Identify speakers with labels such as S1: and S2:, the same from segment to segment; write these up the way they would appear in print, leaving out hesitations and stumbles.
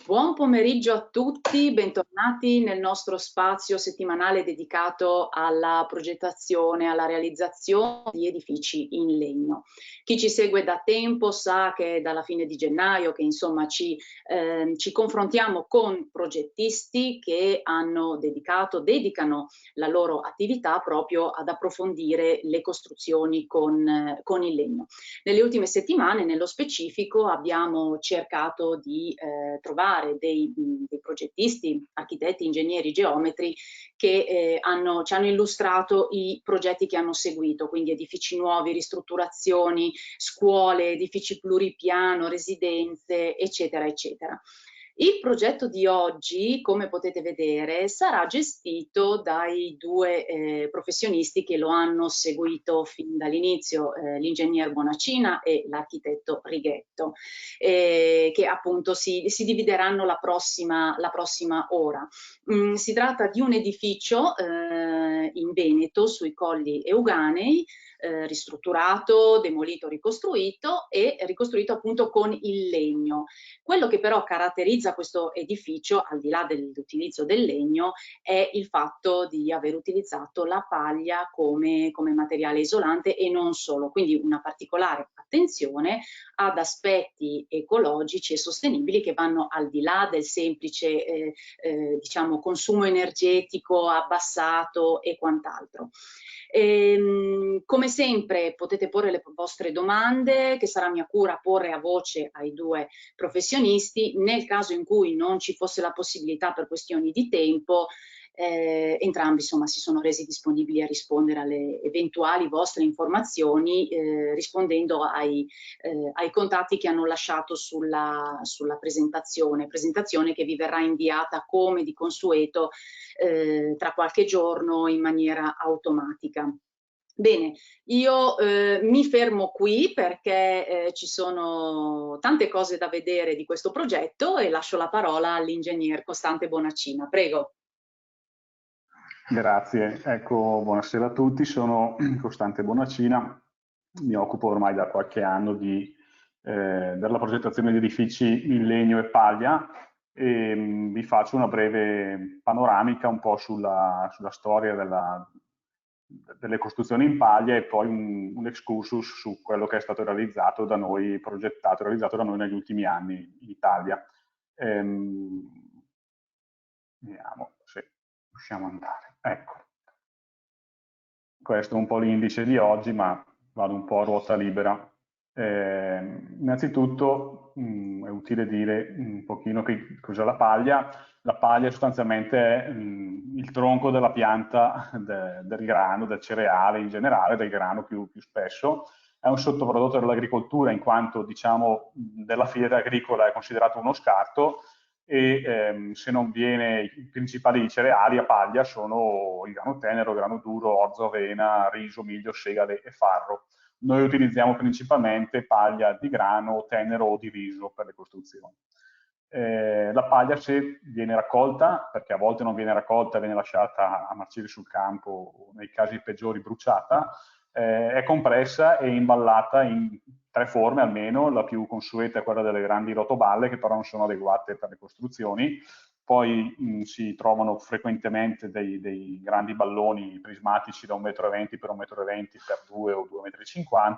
S1: Buon pomeriggio a tutti, bentornati nel nostro spazio settimanale dedicato alla progettazione, alla realizzazione di edifici in legno. Chi ci segue da tempo sa che dalla fine di gennaio che insomma ci confrontiamo con progettisti che dedicano la loro attività proprio ad approfondire le costruzioni con il legno. Nelle ultime settimane, nello specifico, abbiamo cercato di trovare dei progettisti, architetti, ingegneri, geometri che ci hanno illustrato i progetti che hanno seguito, quindi edifici nuovi, ristrutturazioni, scuole, edifici pluripiano, residenze, eccetera, eccetera. Il progetto di oggi, come potete vedere, sarà gestito dai due professionisti che lo hanno seguito fin dall'inizio, l'ingegner Bonacina e l'architetto Righetto, che appunto si divideranno la prossima ora. Si tratta di un edificio in Veneto, sui Colli Euganei, ristrutturato, demolito, ricostruito e ricostruito appunto con il legno. Quello che però caratterizza questo edificio, al di là dell'utilizzo del legno, è il fatto di aver utilizzato la paglia come materiale isolante e non solo, quindi una particolare attenzione ad aspetti ecologici e sostenibili che vanno al di là del semplice diciamo, consumo energetico abbassato e quant'altro. Come sempre potete porre le vostre domande, che sarà mia cura porre a voce ai due professionisti. Nel caso in cui non ci fosse la possibilità per questioni di tempo, entrambi insomma si sono resi disponibili a rispondere alle eventuali vostre informazioni, rispondendo ai contatti che hanno lasciato sulla presentazione che vi verrà inviata come di consueto tra qualche giorno in maniera automatica. Bene, io mi fermo qui perché ci sono tante cose da vedere di questo progetto e lascio la parola all'ingegner Costante Bonacina. Prego.
S2: Grazie, ecco, buonasera a tutti, sono Costante Bonacina, mi occupo ormai da qualche anno della progettazione di edifici in legno e paglia e vi faccio una breve panoramica un po' sulla storia delle costruzioni in paglia e poi un excursus su quello che è stato realizzato da noi, progettato e realizzato da noi negli ultimi anni in Italia. Vediamo se riusciamo ad andare. Ecco, questo è un po' l'indice di oggi, ma vado un po' a ruota libera. Innanzitutto è utile dire un pochino che cos'è la paglia. La paglia sostanzialmente è il tronco della pianta del grano, del cereale in generale, del grano più spesso. È un sottoprodotto dell'agricoltura in quanto, diciamo, della filiera agricola è considerato uno scarto e se non viene i principali cereali a paglia sono il grano tenero, il grano duro, orzo, avena, riso, miglio, segale e farro. Noi utilizziamo principalmente paglia di grano, tenero o di riso per le costruzioni. La paglia, se viene raccolta, perché a volte non viene raccolta, viene lasciata a marcire sul campo o nei casi peggiori bruciata, è compressa e imballata in 3 forme almeno. La più consueta è quella delle grandi rotoballe, che però non sono adeguate per le costruzioni. Poi si trovano frequentemente dei grandi balloni prismatici da 1,20 m per 1,20 m per 2 o 2,50 m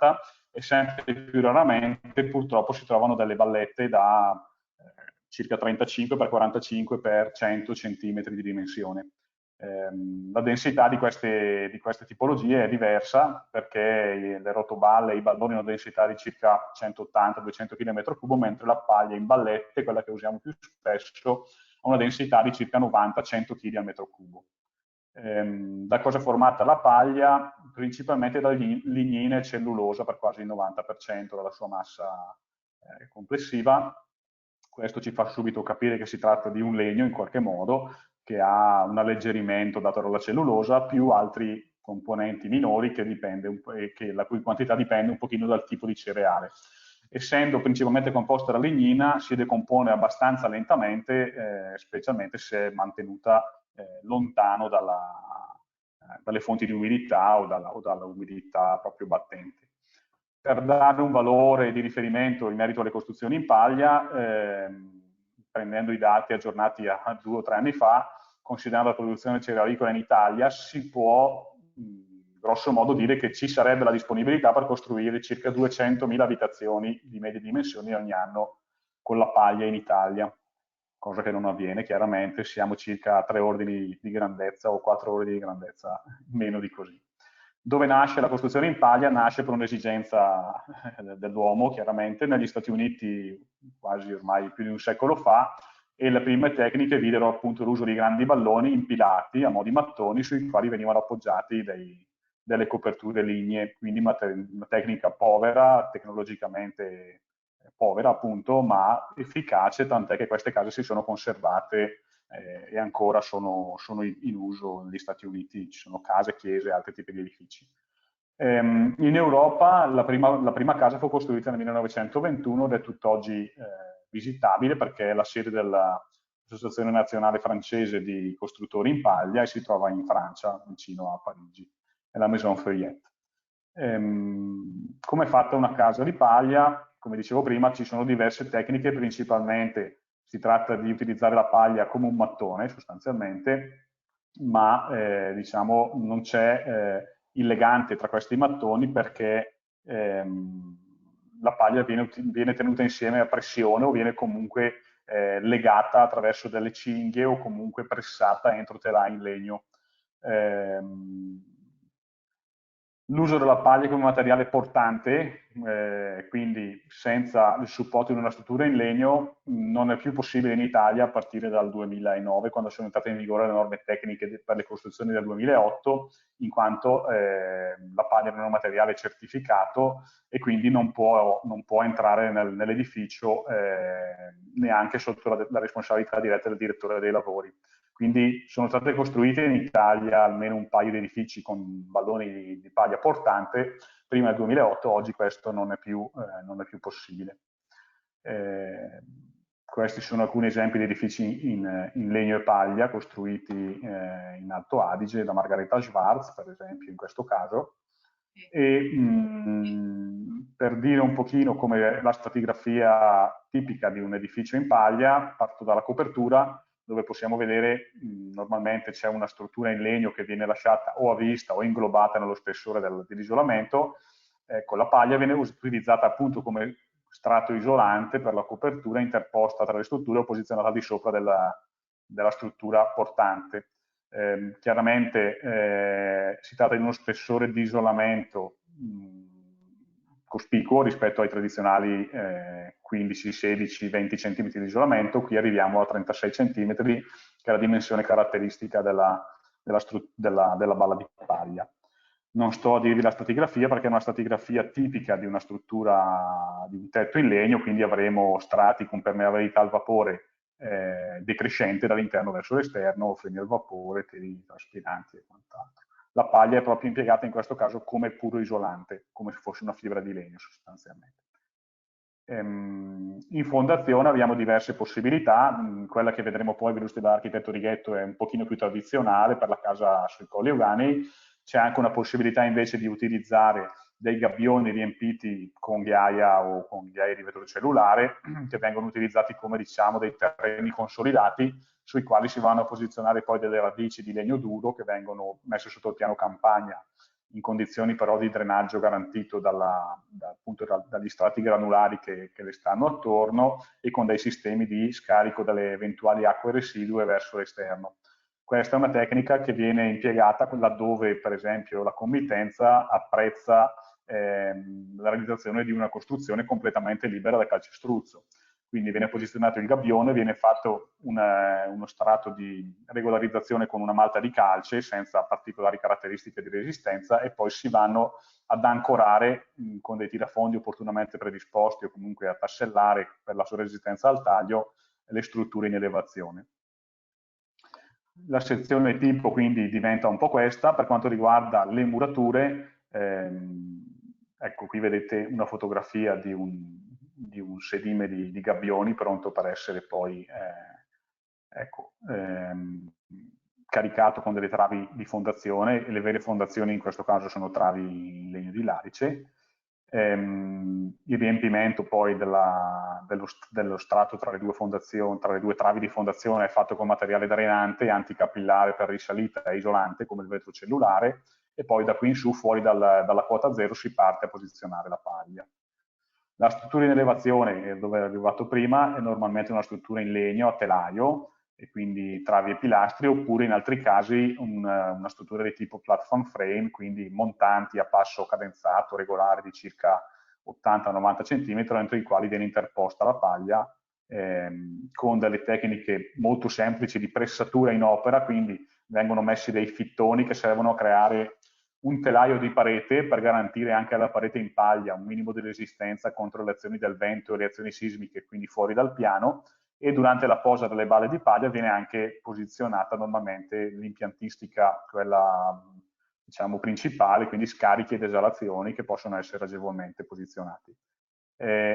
S2: e sempre più raramente purtroppo si trovano delle ballette da circa 35 x 45 x 100 cm di dimensione. La densità di queste tipologie è diversa perché le rotoballe e i balloni hanno densità di circa 180-200 km3, mentre la paglia in ballette, quella che usiamo più spesso, ha una densità di circa 90-100 kg al metro cubo. Da cosa è formata la paglia? Principalmente da lignina e cellulosa per quasi il 90% della sua massa complessiva. Questo ci fa subito capire che si tratta di un legno in qualche modo, che ha un alleggerimento dato dalla cellulosa, più altri componenti minori la cui quantità dipende un pochino dal tipo di cereale. Essendo principalmente composta da lignina, si decompone abbastanza lentamente, specialmente se è mantenuta lontano dalle fonti di umidità o dalla umidità proprio battente. Per dare un valore di riferimento in merito alle costruzioni in paglia, prendendo i dati aggiornati a 2 o 3 anni fa, considerando la produzione cerealicola in Italia, si può grosso modo dire che ci sarebbe la disponibilità per costruire circa 200.000 abitazioni di medie dimensioni ogni anno con la paglia in Italia, cosa che non avviene chiaramente, siamo circa a 3 ordini di grandezza o 4 ordini di grandezza, meno di così. Dove nasce la costruzione in paglia? Nasce per un'esigenza dell'uomo, chiaramente, negli Stati Uniti quasi ormai più di un secolo fa, e le prime tecniche videro appunto l'uso di grandi balloni impilati a mo' di mattoni sui quali venivano appoggiati delle coperture lignee, quindi una tecnica povera, tecnologicamente povera appunto, ma efficace, tant'è che queste case si sono conservate e ancora sono in uso negli Stati Uniti, ci sono case, chiese e altri tipi di edifici. In Europa la prima casa fu costruita nel 1921 ed è tutt'oggi visitabile perché è la sede dell'Associazione Nazionale Francese di Costruttori in Paglia e si trova in Francia, vicino a Parigi, è la Maison Feuillette. Come è fatta una casa di paglia? Come dicevo prima, ci sono diverse tecniche, principalmente si tratta di utilizzare la paglia come un mattone sostanzialmente, ma diciamo non c'è il legante tra questi mattoni perché la paglia viene tenuta insieme a pressione o viene comunque legata attraverso delle cinghie o comunque pressata entro telai in legno. L'uso della paglia come materiale portante, quindi senza il supporto di una struttura in legno, non è più possibile in Italia a partire dal 2009, quando sono entrate in vigore le norme tecniche per le costruzioni del 2008, in quanto la paglia non è un materiale certificato e quindi non può entrare nell'edificio neanche sotto la responsabilità diretta del direttore dei lavori. Quindi sono state costruite in Italia almeno un paio di edifici con balloni di paglia portante prima del 2008, oggi questo non è più possibile. Questi sono alcuni esempi di edifici in legno e paglia costruiti in Alto Adige da Margareta Schwarz, per esempio, in questo caso. E per dire un pochino come la stratigrafia tipica di un edificio in paglia, parto dalla copertura, dove possiamo vedere normalmente c'è una struttura in legno che viene lasciata o a vista o inglobata nello spessore dell'isolamento. Ecco, la paglia viene utilizzata appunto come strato isolante per la copertura interposta tra le strutture o posizionata di sopra della struttura portante. Chiaramente si tratta di uno spessore di isolamento cospicuo rispetto ai tradizionali 15, 16, 20 cm di isolamento. Qui arriviamo a 36 cm, che è la dimensione caratteristica della balla di paglia. Non sto a dirvi la stratigrafia perché è una stratigrafia tipica di una struttura di un tetto in legno, quindi avremo strati con permeabilità al vapore decrescente dall'interno verso l'esterno, freni al vapore, teli traspiranti e quant'altro. La paglia è proprio impiegata in questo caso come puro isolante, come se fosse una fibra di legno sostanzialmente. In fondazione abbiamo diverse possibilità, quella che vedremo poi ve lo spiega l'architetto Righetto è un pochino più tradizionale per la casa sui Colli Euganei. C'è anche una possibilità invece di utilizzare dei gabbioni riempiti con ghiaia o con ghiaia di vetro cellulare che vengono utilizzati come diciamo dei terreni consolidati sui quali si vanno a posizionare poi delle radici di legno duro che vengono messe sotto il piano campagna in condizioni però di drenaggio garantito dagli strati granulari che le stanno attorno e con dei sistemi di scarico delle eventuali acque residue verso l'esterno. Questa è una tecnica che viene impiegata laddove, per esempio, la committenza apprezza la realizzazione di una costruzione completamente libera da calcestruzzo. Quindi viene posizionato il gabbione, viene fatto uno strato di regolarizzazione con una malta di calce senza particolari caratteristiche di resistenza e poi si vanno ad ancorare con dei tirafondi opportunamente predisposti o comunque a tassellare per la sua resistenza al taglio le strutture in elevazione. La sezione tipo quindi diventa un po' questa. Per quanto riguarda le murature, ecco qui vedete una fotografia di un sedime di gabbioni pronto per essere poi caricato con delle travi di fondazione, e le vere fondazioni in questo caso sono travi in legno di larice. Il riempimento poi dello strato tra le due fondazioni, tra le due travi di fondazione è fatto con materiale drenante, anticapillare per risalita e isolante come il vetro cellulare, e poi da qui in su, fuori dalla quota zero, si parte a posizionare la paglia. La struttura in elevazione, dove è arrivato prima, è normalmente una struttura in legno a telaio, e quindi travi e pilastri, oppure in altri casi una struttura di tipo platform frame, quindi montanti a passo cadenzato, regolare, di circa 80-90 cm, entro i quali viene interposta la paglia, con delle tecniche molto semplici di pressatura in opera, quindi vengono messi dei fittoni che servono a creare un telaio di parete per garantire anche alla parete in paglia un minimo di resistenza contro le azioni del vento e le azioni sismiche, quindi fuori dal piano, e durante la posa delle balle di paglia viene anche posizionata normalmente l'impiantistica, quella diciamo principale, quindi scarichi ed esalazioni che possono essere agevolmente posizionati.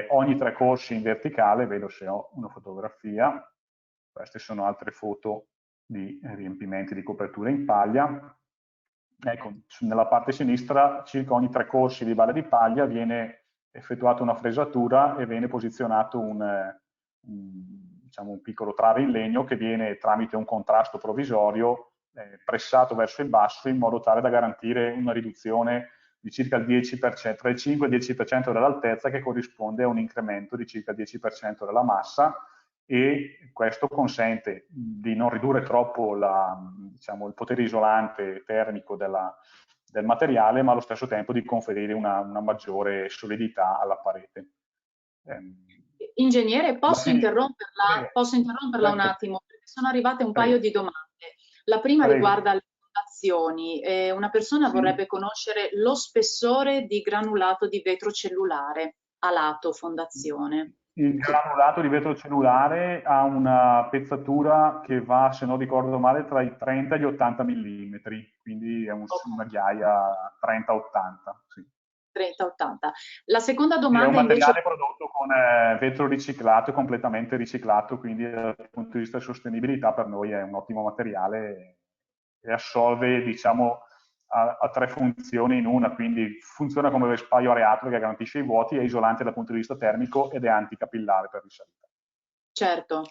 S2: Ogni 3 corsi in verticale, vedo se ho una fotografia, queste sono altre foto di riempimenti di coperture in paglia. Ecco, nella parte sinistra, circa ogni 3 corsi di balle di paglia viene effettuata una fresatura e viene posizionato diciamo un piccolo trave in legno che viene, tramite un contrasto provvisorio, pressato verso il basso in modo tale da garantire una riduzione di circa il 10%, tra il 5 e il 10% dell'altezza, che corrisponde a un incremento di circa il 10% della massa, e questo consente di non ridurre troppo diciamo, il potere isolante termico del materiale, ma allo stesso tempo di conferire una maggiore solidità alla parete.
S1: Ingegnere, posso interromperla un attimo, perché sono arrivate un paio di domande. La prima riguarda le fondazioni. Una persona vorrebbe conoscere lo spessore di granulato di vetro cellulare a lato fondazione.
S2: Il granulato di vetro cellulare ha una pezzatura che va, se non ricordo male, tra i 30 e gli 80 mm, quindi è una ghiaia 30-80. Sì.
S1: 30-80. La seconda
S2: È un
S1: domanda invece...
S2: materiale prodotto con vetro riciclato, completamente riciclato, quindi dal punto di vista di sostenibilità per noi è un ottimo materiale e assolve, diciamo, a 3 funzioni in una, quindi funziona come vespaio areato che garantisce i vuoti, è isolante dal punto di vista termico ed è anticapillare per risalita.
S1: Certo.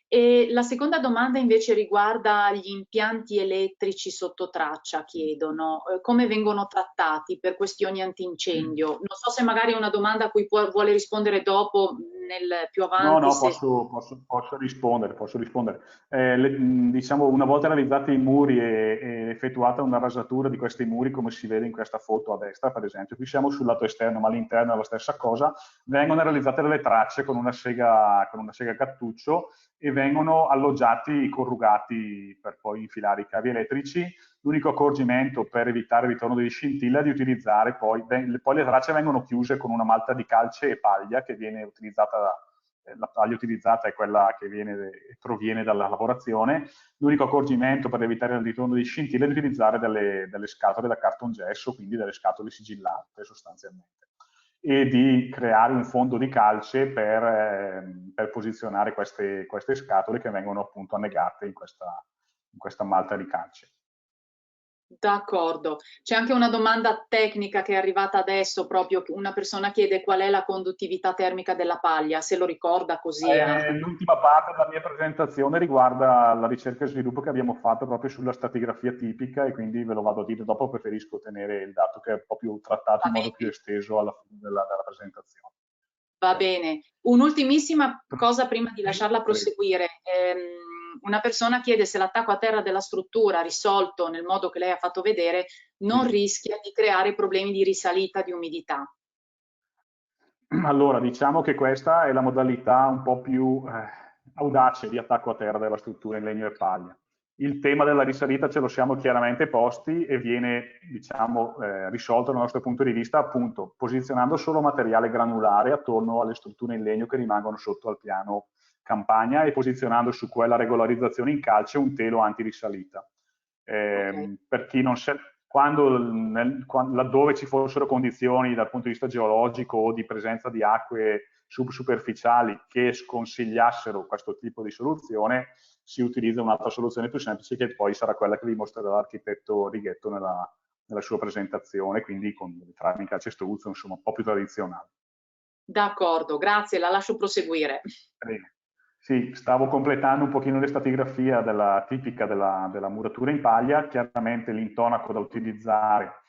S1: E la seconda domanda invece riguarda gli impianti elettrici sotto traccia, chiedono come vengono trattati per questioni antincendio. Non so se magari è una domanda a cui vuole rispondere dopo, più avanti.
S2: No, posso rispondere. Diciamo, una volta realizzati i muri e effettuata una rasatura di questi muri, come si vede in questa foto a destra, per esempio, qui siamo sul lato esterno, ma all'interno è la stessa cosa, vengono realizzate delle tracce con una sega cattuccio e vengono alloggiati i corrugati per poi infilare i cavi elettrici. L'unico accorgimento per evitare il ritorno degli scintilla è di utilizzare poi le tracce vengono chiuse con una malta di calce e paglia che viene utilizzata. La paglia utilizzata è quella che proviene dalla lavorazione. L'unico accorgimento per evitare il ritorno di scintille è di utilizzare delle scatole da cartongesso, quindi delle scatole sigillate sostanzialmente, e di creare un fondo di calce per posizionare queste scatole che vengono appunto annegate in questa malta di calce.
S1: D'accordo. C'è anche una domanda tecnica che è arrivata adesso, proprio una persona chiede qual è la conduttività termica della paglia, se lo ricorda così.
S2: L'ultima parte della mia presentazione riguarda la ricerca e sviluppo che abbiamo fatto proprio sulla stratigrafia tipica, e quindi ve lo vado a dire dopo, preferisco tenere il dato che è proprio trattato in modo più esteso alla fine della presentazione.
S1: Va bene. Un'ultimissima cosa prima di lasciarla proseguire. Una persona chiede se l'attacco a terra della struttura, risolto nel modo che lei ha fatto vedere, non rischia di creare problemi di risalita di umidità.
S2: Allora, diciamo che questa è la modalità un po' più audace di attacco a terra della struttura in legno e paglia. Il tema della risalita ce lo siamo chiaramente posti e viene, diciamo, risolto dal nostro punto di vista appunto posizionando solo materiale granulare attorno alle strutture in legno che rimangono sotto al piano campagna e posizionando su quella regolarizzazione in calce un telo anti-risalita. Per chi non sa, laddove ci fossero condizioni dal punto di vista geologico o di presenza di acque subsuperficiali che sconsigliassero questo tipo di soluzione, si utilizza un'altra soluzione più semplice che poi sarà quella che vi mostrerà l'architetto Righetto nella sua presentazione, quindi con le travi in calcestruzzo, insomma un po' più tradizionale.
S1: D'accordo, grazie, la lascio proseguire.
S2: Sì, stavo completando un pochino le stratigrafia tipica della muratura in paglia. Chiaramente l'intonaco da utilizzare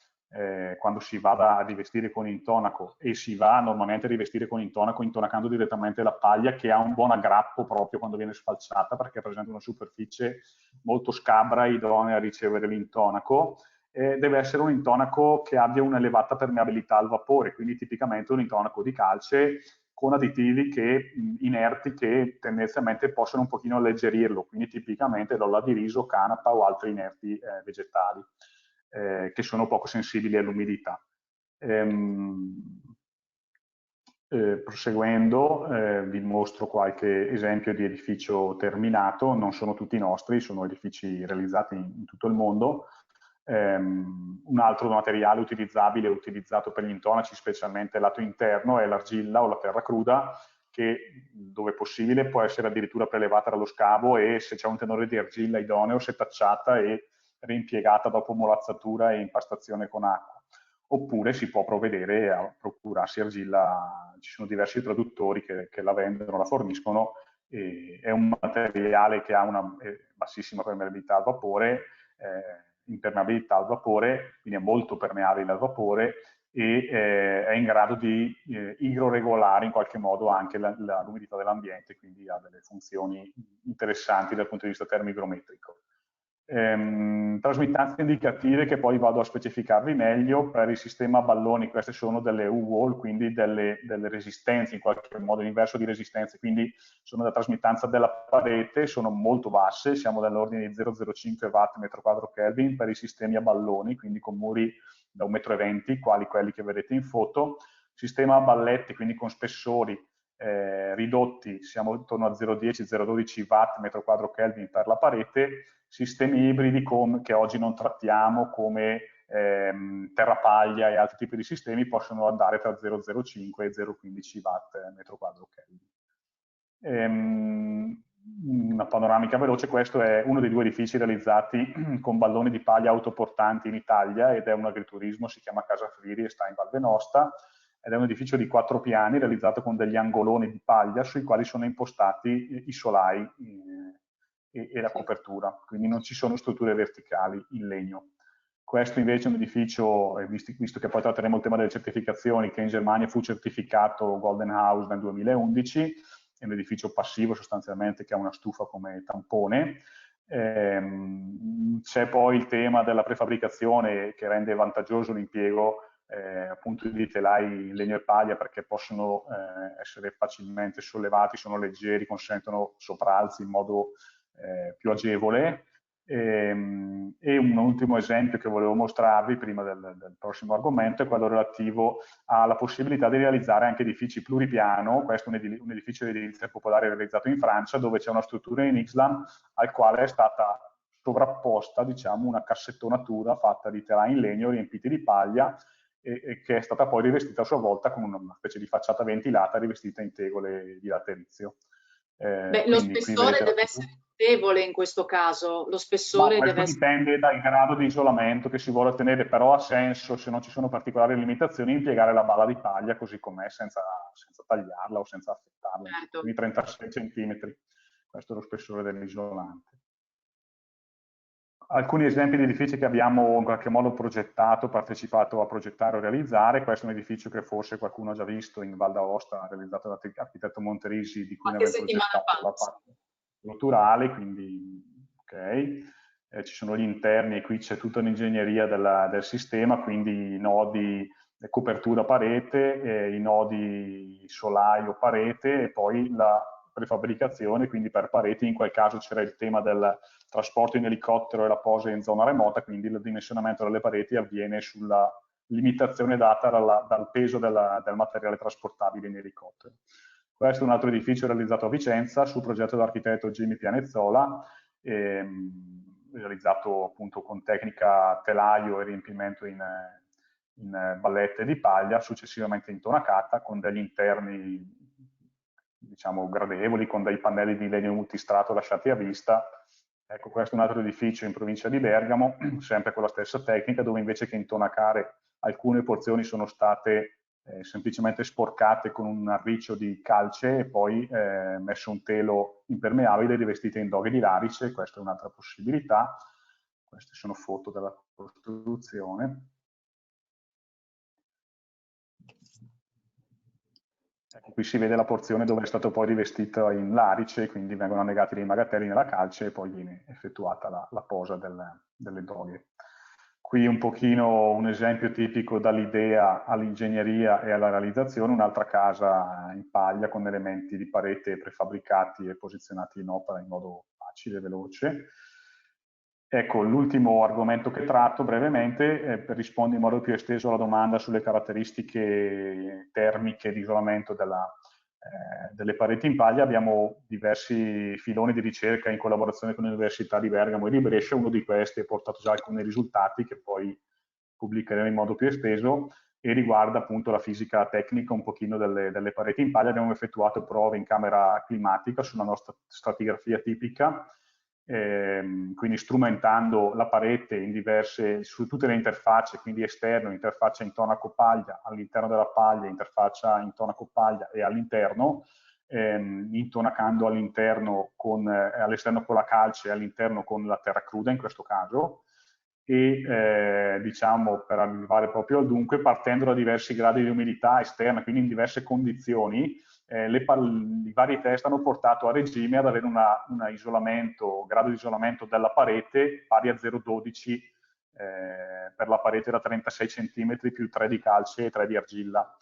S2: quando si va a rivestire con intonaco, e si va normalmente a rivestire con intonaco intonacando direttamente la paglia, che ha un buon aggrappo proprio quando viene sfalciata, perché presenta una superficie molto scabra, idonea a ricevere l'intonaco. Deve essere un intonaco che abbia un'elevata permeabilità al vapore, quindi tipicamente un intonaco di calce con additivi inerti che tendenzialmente possono un pochino alleggerirlo, quindi tipicamente lolla di riso, canapa o altri inerti vegetali, che sono poco sensibili all'umidità. Proseguendo, vi mostro qualche esempio di edificio terminato. Non sono tutti nostri, sono edifici realizzati in tutto il mondo. Un altro materiale utilizzabile, utilizzato per gli intonaci, specialmente lato interno, è l'argilla o la terra cruda, che dove possibile può essere addirittura prelevata dallo scavo, e se c'è un tenore di argilla idoneo, setacciata e reimpiegata dopo molazzatura e impastazione con acqua. Oppure si può provvedere a procurarsi argilla, ci sono diversi produttori che la vendono, la forniscono, e è un materiale che ha una bassissima permeabilità al vapore, impermeabilità al vapore, quindi è molto permeabile al vapore, e è in grado di idroregolare in qualche modo anche l'umidità dell'ambiente, quindi ha delle funzioni interessanti dal punto di vista termigrometrico. Trasmittanze indicative che poi vado a specificarvi meglio. Per il sistema balloni queste sono delle U-wall, quindi delle resistenze, in qualche modo l'inverso di resistenze, quindi sono la trasmittanza della parete, sono molto basse, siamo dell'ordine di 0,05 watt metro quadro Kelvin per i sistemi a balloni, quindi con muri da 1,20 m, quali quelli che vedete in foto. Sistema a balletti, quindi con spessori ridotti, siamo intorno a 0,10-0,12 watt metro quadro Kelvin per la parete. Sistemi ibridi che oggi non trattiamo, come terrapaglia e altri tipi di sistemi, possono andare tra 0,05 e 0,15 watt metro quadro Kelvin. Una panoramica veloce: questo è uno dei 2 edifici realizzati con balloni di paglia autoportanti in Italia, ed è un agriturismo, si chiama Casa Fliri e sta in Val Venosta, ed è un edificio di 4 piani realizzato con degli angoloni di paglia sui quali sono impostati i solai e la copertura, quindi non ci sono strutture verticali in legno. Questo invece è un edificio, visto che poi tratteremo il tema delle certificazioni, che in Germania fu certificato Golden House nel 2011, è un edificio passivo sostanzialmente, che ha una stufa come tampone. C'è poi il tema della prefabbricazione, che rende vantaggioso l'impiego appunto di telai in legno e paglia, perché possono essere facilmente sollevati, sono leggeri, consentono sopralzi in modo più agevole. E un ultimo esempio che volevo mostrarvi prima del prossimo argomento è quello relativo alla possibilità di realizzare anche edifici pluripiano. Questo è un edificio di edilizia popolare realizzato in Francia, dove c'è una struttura in Islam al quale è stata sovrapposta, diciamo, una cassettonatura fatta di telai in legno riempiti di paglia, e che è stata poi rivestita a sua volta con una specie di facciata ventilata rivestita in tegole di laterizio.
S1: Beh, lo spessore deve essere notevole in questo caso, lo spessore deve essere...
S2: Dipende dal grado di isolamento che si vuole ottenere, però ha senso, se non ci sono particolari limitazioni, impiegare la balla di paglia così com'è, senza tagliarla o senza affettarla,
S1: Certo.
S2: quindi 36 cm, questo è lo spessore dell'isolante. Alcuni esempi di edifici che abbiamo in qualche modo progettato, partecipato a progettare o realizzare. Questo è un edificio che forse qualcuno ha già visto in Val d'Aosta, realizzato dall'architetto Monterisi, di cui ne abbiamo progettato la parte strutturale, quindi ok. Ci sono gli interni, e qui c'è tutta un'ingegneria del sistema, quindi i nodi copertura parete, i nodi solaio parete, e poi la prefabbricazione, quindi per pareti. In quel caso c'era il tema del trasporto in elicottero e la posa in zona remota, quindi il dimensionamento delle pareti avviene sulla limitazione data dal peso del materiale trasportabile in elicottero. Questo è un altro edificio realizzato a Vicenza sul progetto dell'architetto Jimmy Pianezzola, realizzato appunto con tecnica telaio e riempimento in ballette di paglia, successivamente intonacata, con degli interni, diciamo, gradevoli, con dei pannelli di legno multistrato lasciati a vista, Ecco, questo è un altro edificio in provincia di Bergamo, sempre con la stessa tecnica, dove invece che intonacare alcune porzioni sono state semplicemente sporcate con un arriccio di calce e poi messo un telo impermeabile rivestito in doghe di larice. Questa è un'altra possibilità. Queste sono foto della costruzione. Ecco, qui si vede la porzione dove è stato poi rivestito in larice, quindi vengono annegati dei magatelli nella calce e poi viene effettuata la posa delle doghe. Qui un pochino un esempio tipico dall'idea all'ingegneria e alla realizzazione, un'altra casa in paglia con elementi di parete prefabbricati e posizionati in opera in modo facile e veloce. Ecco, l'ultimo argomento che tratto brevemente risponde in modo più esteso alla domanda sulle caratteristiche termiche di isolamento delle pareti in paglia. Abbiamo diversi filoni di ricerca in collaborazione con l'Università di Bergamo e di Brescia. Uno di questi ha portato già alcuni risultati che poi pubblicheremo in modo più esteso e riguarda appunto la fisica tecnica un pochino delle pareti in paglia. Abbiamo effettuato prove in camera climatica sulla nostra stratigrafia tipica, quindi strumentando la parete in su tutte le interfacce, quindi esterno, interfaccia intonaco paglia, all'interno della paglia, interfaccia intonaco paglia e all'interno, intonacando all'esterno con la calce e all'interno con la terra cruda in questo caso, e diciamo per arrivare proprio al dunque, partendo da diversi gradi di umidità esterna, quindi in diverse condizioni, i vari test hanno portato a regime ad avere un grado di isolamento della parete pari a 0,12 per la parete da 36 cm più 3 di calce e 3 di argilla.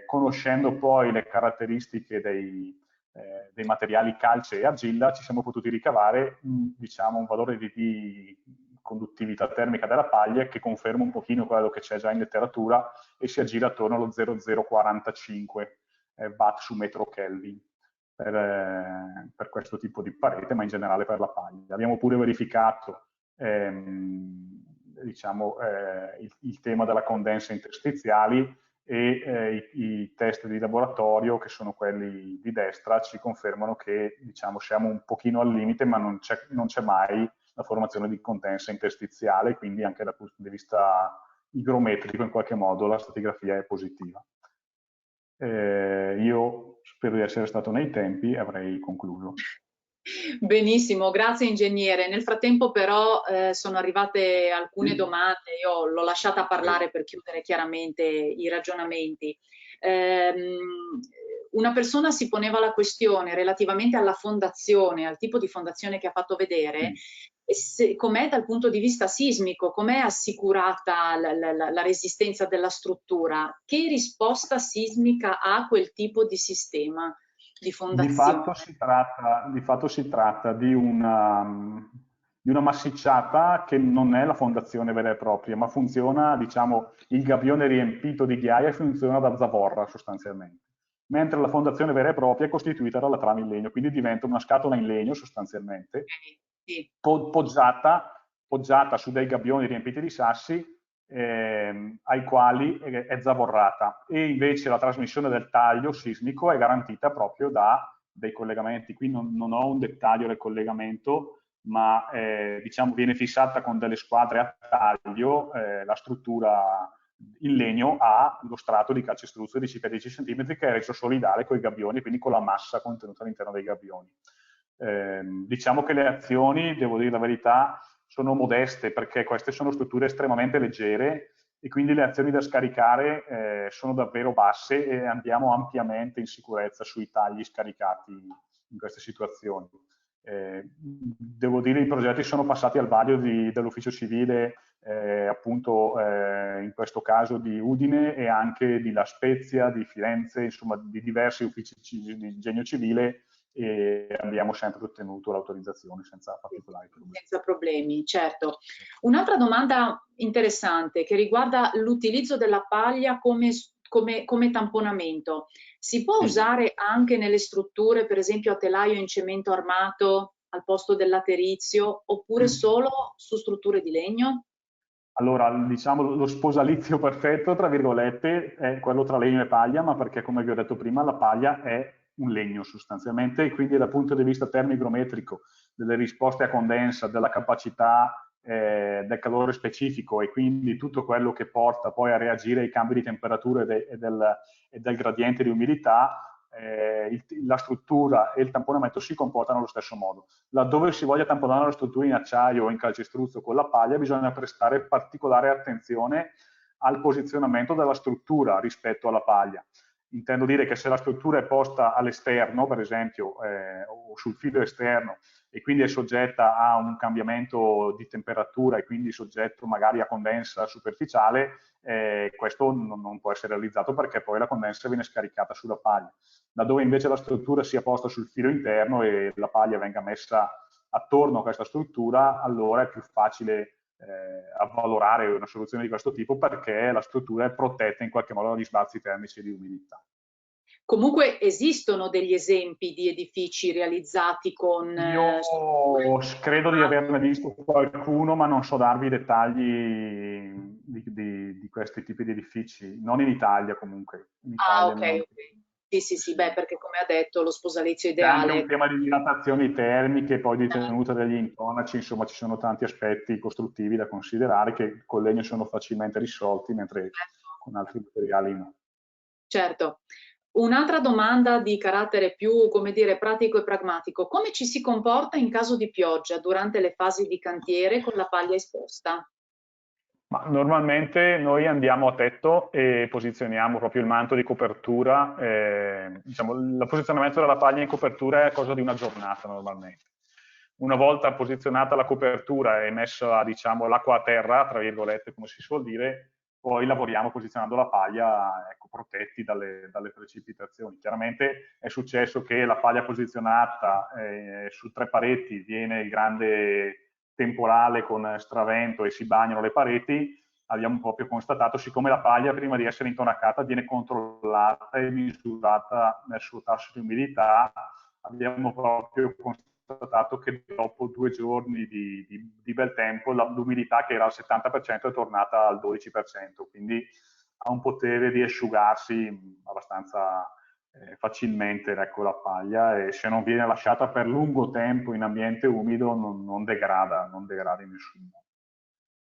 S2: Conoscendo poi le caratteristiche dei materiali calce e argilla, ci siamo potuti ricavare diciamo, un valore di conduttività termica della paglia che conferma un pochino quello che c'è già in letteratura e si aggira attorno allo 0,045 watt su metro Kelvin per questo tipo di parete, ma in generale per la paglia. Abbiamo pure verificato diciamo, il tema della condensa interstiziali e i test di laboratorio, che sono quelli di destra, ci confermano che diciamo, siamo un pochino al limite, ma non c'è mai la formazione di condensa interstiziale, quindi anche dal punto di vista igrometrico in qualche modo la stratigrafia è positiva. Io spero di essere stato nei tempi e avrei concluso.
S1: Benissimo, grazie ingegnere. Nel frattempo però sono arrivate alcune domande, io l'ho lasciata parlare per chiudere chiaramente i ragionamenti. Una persona si poneva la questione relativamente alla fondazione, al tipo di fondazione che ha fatto vedere, com'è dal punto di vista sismico, com'è assicurata la resistenza della struttura, che risposta sismica ha quel tipo di sistema di fondazione?
S2: Di fatto si tratta di una massicciata che non è la fondazione vera e propria, ma funziona, diciamo, il gabbione riempito di ghiaia funziona da zavorra sostanzialmente, mentre la fondazione vera e propria è costituita dalla trama in legno, quindi diventa una scatola in legno sostanzialmente, poggiata su dei gabbioni riempiti di sassi, ai quali è zavorrata, e invece la trasmissione del taglio sismico è garantita proprio da dei collegamenti. Qui non ho un dettaglio del collegamento, ma diciamo viene fissata con delle squadre a taglio la struttura in legno ha lo strato di calcestruzzo di circa 10 cm che è reso solidale con i gabbioni, quindi con la massa contenuta all'interno dei gabbioni. Diciamo che le azioni, devo dire la verità, sono modeste perché queste sono strutture estremamente leggere e quindi le azioni da scaricare sono davvero basse e andiamo ampiamente in sicurezza sui tagli scaricati in queste situazioni. Devo dire che i progetti sono passati al vaglio dell'ufficio civile, appunto in questo caso di Udine e anche di La Spezia, di Firenze, insomma di diversi uffici di ingegno civile, e abbiamo sempre ottenuto l'autorizzazione senza particolari problemi.
S1: Senza problemi, certo. Un'altra domanda interessante che riguarda l'utilizzo della paglia come tamponamento. Si può usare anche nelle strutture, per esempio a telaio in cemento armato al posto del laterizio, oppure solo su strutture di legno?
S2: Allora, diciamo, lo sposalizio perfetto, tra virgolette, è quello tra legno e paglia, ma perché, come vi ho detto prima, la paglia è un legno sostanzialmente, e quindi dal punto di vista termoigrometrico, delle risposte a condensa, della capacità del calore specifico e quindi tutto quello che porta poi a reagire ai cambi di temperatura e del gradiente di umidità, la struttura e il tamponamento si comportano allo stesso modo. Laddove si voglia tamponare la struttura in acciaio o in calcestruzzo con la paglia, bisogna prestare particolare attenzione al posizionamento della struttura rispetto alla paglia. Intendo dire che se la struttura è posta all'esterno, per esempio, o sul filo esterno, e quindi è soggetta a un cambiamento di temperatura e quindi soggetto magari a condensa superficiale, questo non può essere realizzato perché poi la condensa viene scaricata sulla paglia. Laddove invece la struttura sia posta sul filo interno e la paglia venga messa attorno a questa struttura, allora è più facile avvalorare una soluzione di questo tipo perché la struttura è protetta in qualche modo dagli sbalzi termici e di umidità.
S1: Comunque esistono degli esempi di edifici realizzati con...
S2: Io credo di averne visto qualcuno, ma non so darvi i dettagli di questi tipi di edifici, non in Italia comunque. In Italia
S1: ok,
S2: non.
S1: ok. Sì, beh, perché come ha detto lo sposalizio
S2: C'è anche un
S1: ideale...
S2: tema di dilatazioni termiche, poi di tenuta degli intonaci, insomma ci sono tanti aspetti costruttivi da considerare che con legno sono facilmente risolti, mentre con altri materiali no.
S1: Certo. Un'altra domanda di carattere più, come dire, pratico e pragmatico. Come ci si comporta in caso di pioggia durante le fasi di cantiere con la paglia esposta?
S2: Ma normalmente noi andiamo a tetto e posizioniamo proprio il manto di copertura. Diciamo, il posizionamento della paglia in copertura è cosa di una giornata normalmente. Una volta posizionata la copertura e messa, diciamo, l'acqua a terra, tra virgolette, come si suol dire, poi lavoriamo posizionando la paglia, ecco, protetti dalle precipitazioni. Chiaramente è successo che la paglia posizionata su 3 pareti viene il grande temporale con stravento e si bagnano le pareti. Abbiamo proprio constatato, siccome la paglia prima di essere intonacata viene controllata e misurata nel suo tasso di umidità, abbiamo proprio constatato che dopo 2 giorni di bel tempo l'umidità che era al 70% è tornata al 12%, quindi ha un potere di asciugarsi abbastanza facilmente, ecco, la paglia, e se non viene lasciata per lungo tempo in ambiente umido non degrada in nessun modo.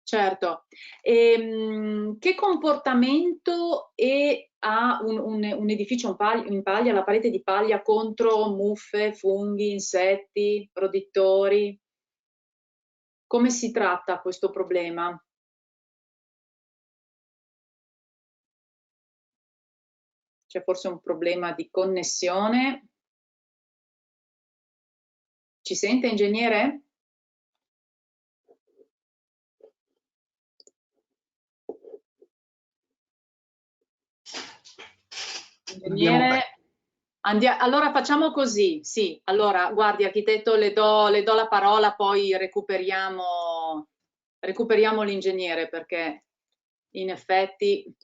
S1: Certo. Che comportamento ha un edificio in paglia, la parete di paglia contro muffe, funghi, insetti, roditori? Come si tratta questo problema? C'è forse un problema di connessione? Ci sente, ingegnere? Ingegnere? Allora facciamo così, sì. Allora, guardi, architetto, le do la parola, poi recuperiamo l'ingegnere perché in effetti...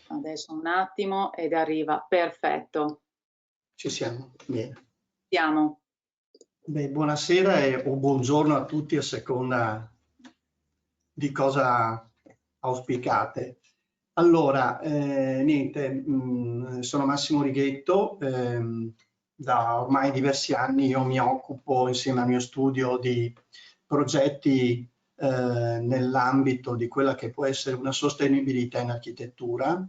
S1: Adesso un attimo ed arriva, perfetto.
S3: Ci siamo, bene.
S1: Siamo.
S3: Beh, buonasera o buongiorno a tutti a seconda di cosa auspicate. Allora, niente, sono Massimo Righetto, da ormai diversi anni io mi occupo insieme al mio studio di progetti nell'ambito di quella che può essere una sostenibilità in architettura,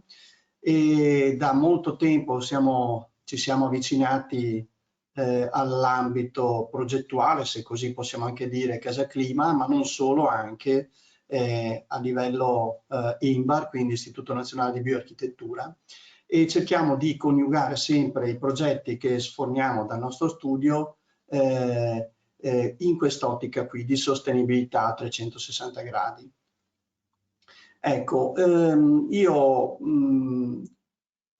S3: e da molto tempo ci siamo avvicinati all'ambito progettuale, se così possiamo anche dire, Casa Clima, ma non solo, anche a livello INBAR, quindi Istituto Nazionale di Bioarchitettura, e cerchiamo di coniugare sempre i progetti che sforniamo dal nostro studio in quest'ottica qui di sostenibilità a 360 gradi. Ecco, io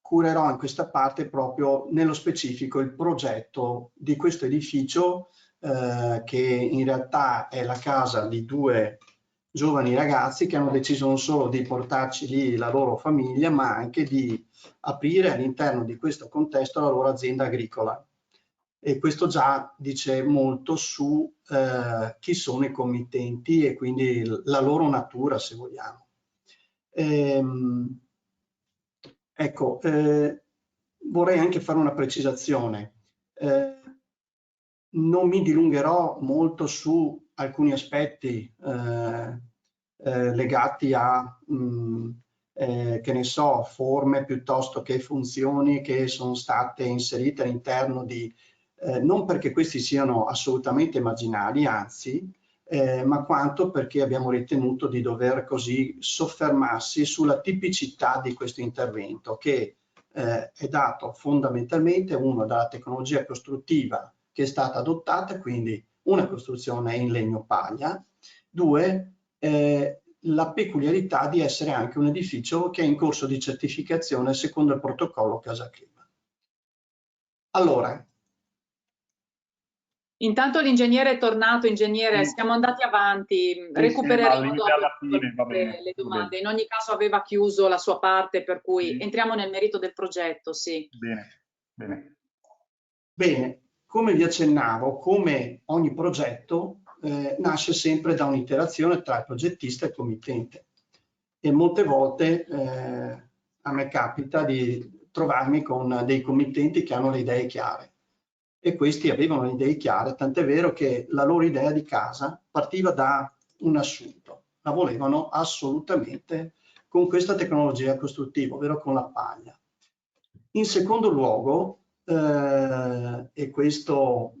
S3: curerò in questa parte proprio nello specifico il progetto di questo edificio che in realtà è la casa di 2 giovani ragazzi che hanno deciso non solo di portarci lì la loro famiglia, ma anche di aprire all'interno di questo contesto la loro azienda agricola. E questo già dice molto su chi sono i committenti e quindi la loro natura, se vogliamo. Ecco, vorrei anche fare una precisazione. Non mi dilungherò molto su alcuni aspetti legati a, che ne so, forme piuttosto che funzioni che sono state inserite all'interno di, non perché questi siano assolutamente immaginari, anzi, ma quanto perché abbiamo ritenuto di dover così soffermarsi sulla tipicità di questo intervento, che è dato fondamentalmente, uno, dalla tecnologia costruttiva che è stata adottata, quindi una costruzione in legno paglia, due, la peculiarità di essere anche un edificio che è in corso di certificazione secondo il protocollo Casa Clima. Allora,
S1: intanto l'ingegnere è tornato. Ingegnere, siamo andati avanti, recupereremo dopo
S2: alla fine, va bene,
S1: le domande. In ogni caso aveva chiuso la sua parte, per cui entriamo nel merito del progetto, sì.
S3: Bene, come vi accennavo, come ogni progetto nasce sempre da un'interazione tra il progettista e il committente, e molte volte a me capita di trovarmi con dei committenti che hanno le idee chiare, e questi avevano le idee chiare, tant'è vero che la loro idea di casa partiva da un assunto: la volevano assolutamente con questa tecnologia costruttiva, ovvero con la paglia. In secondo luogo, e questo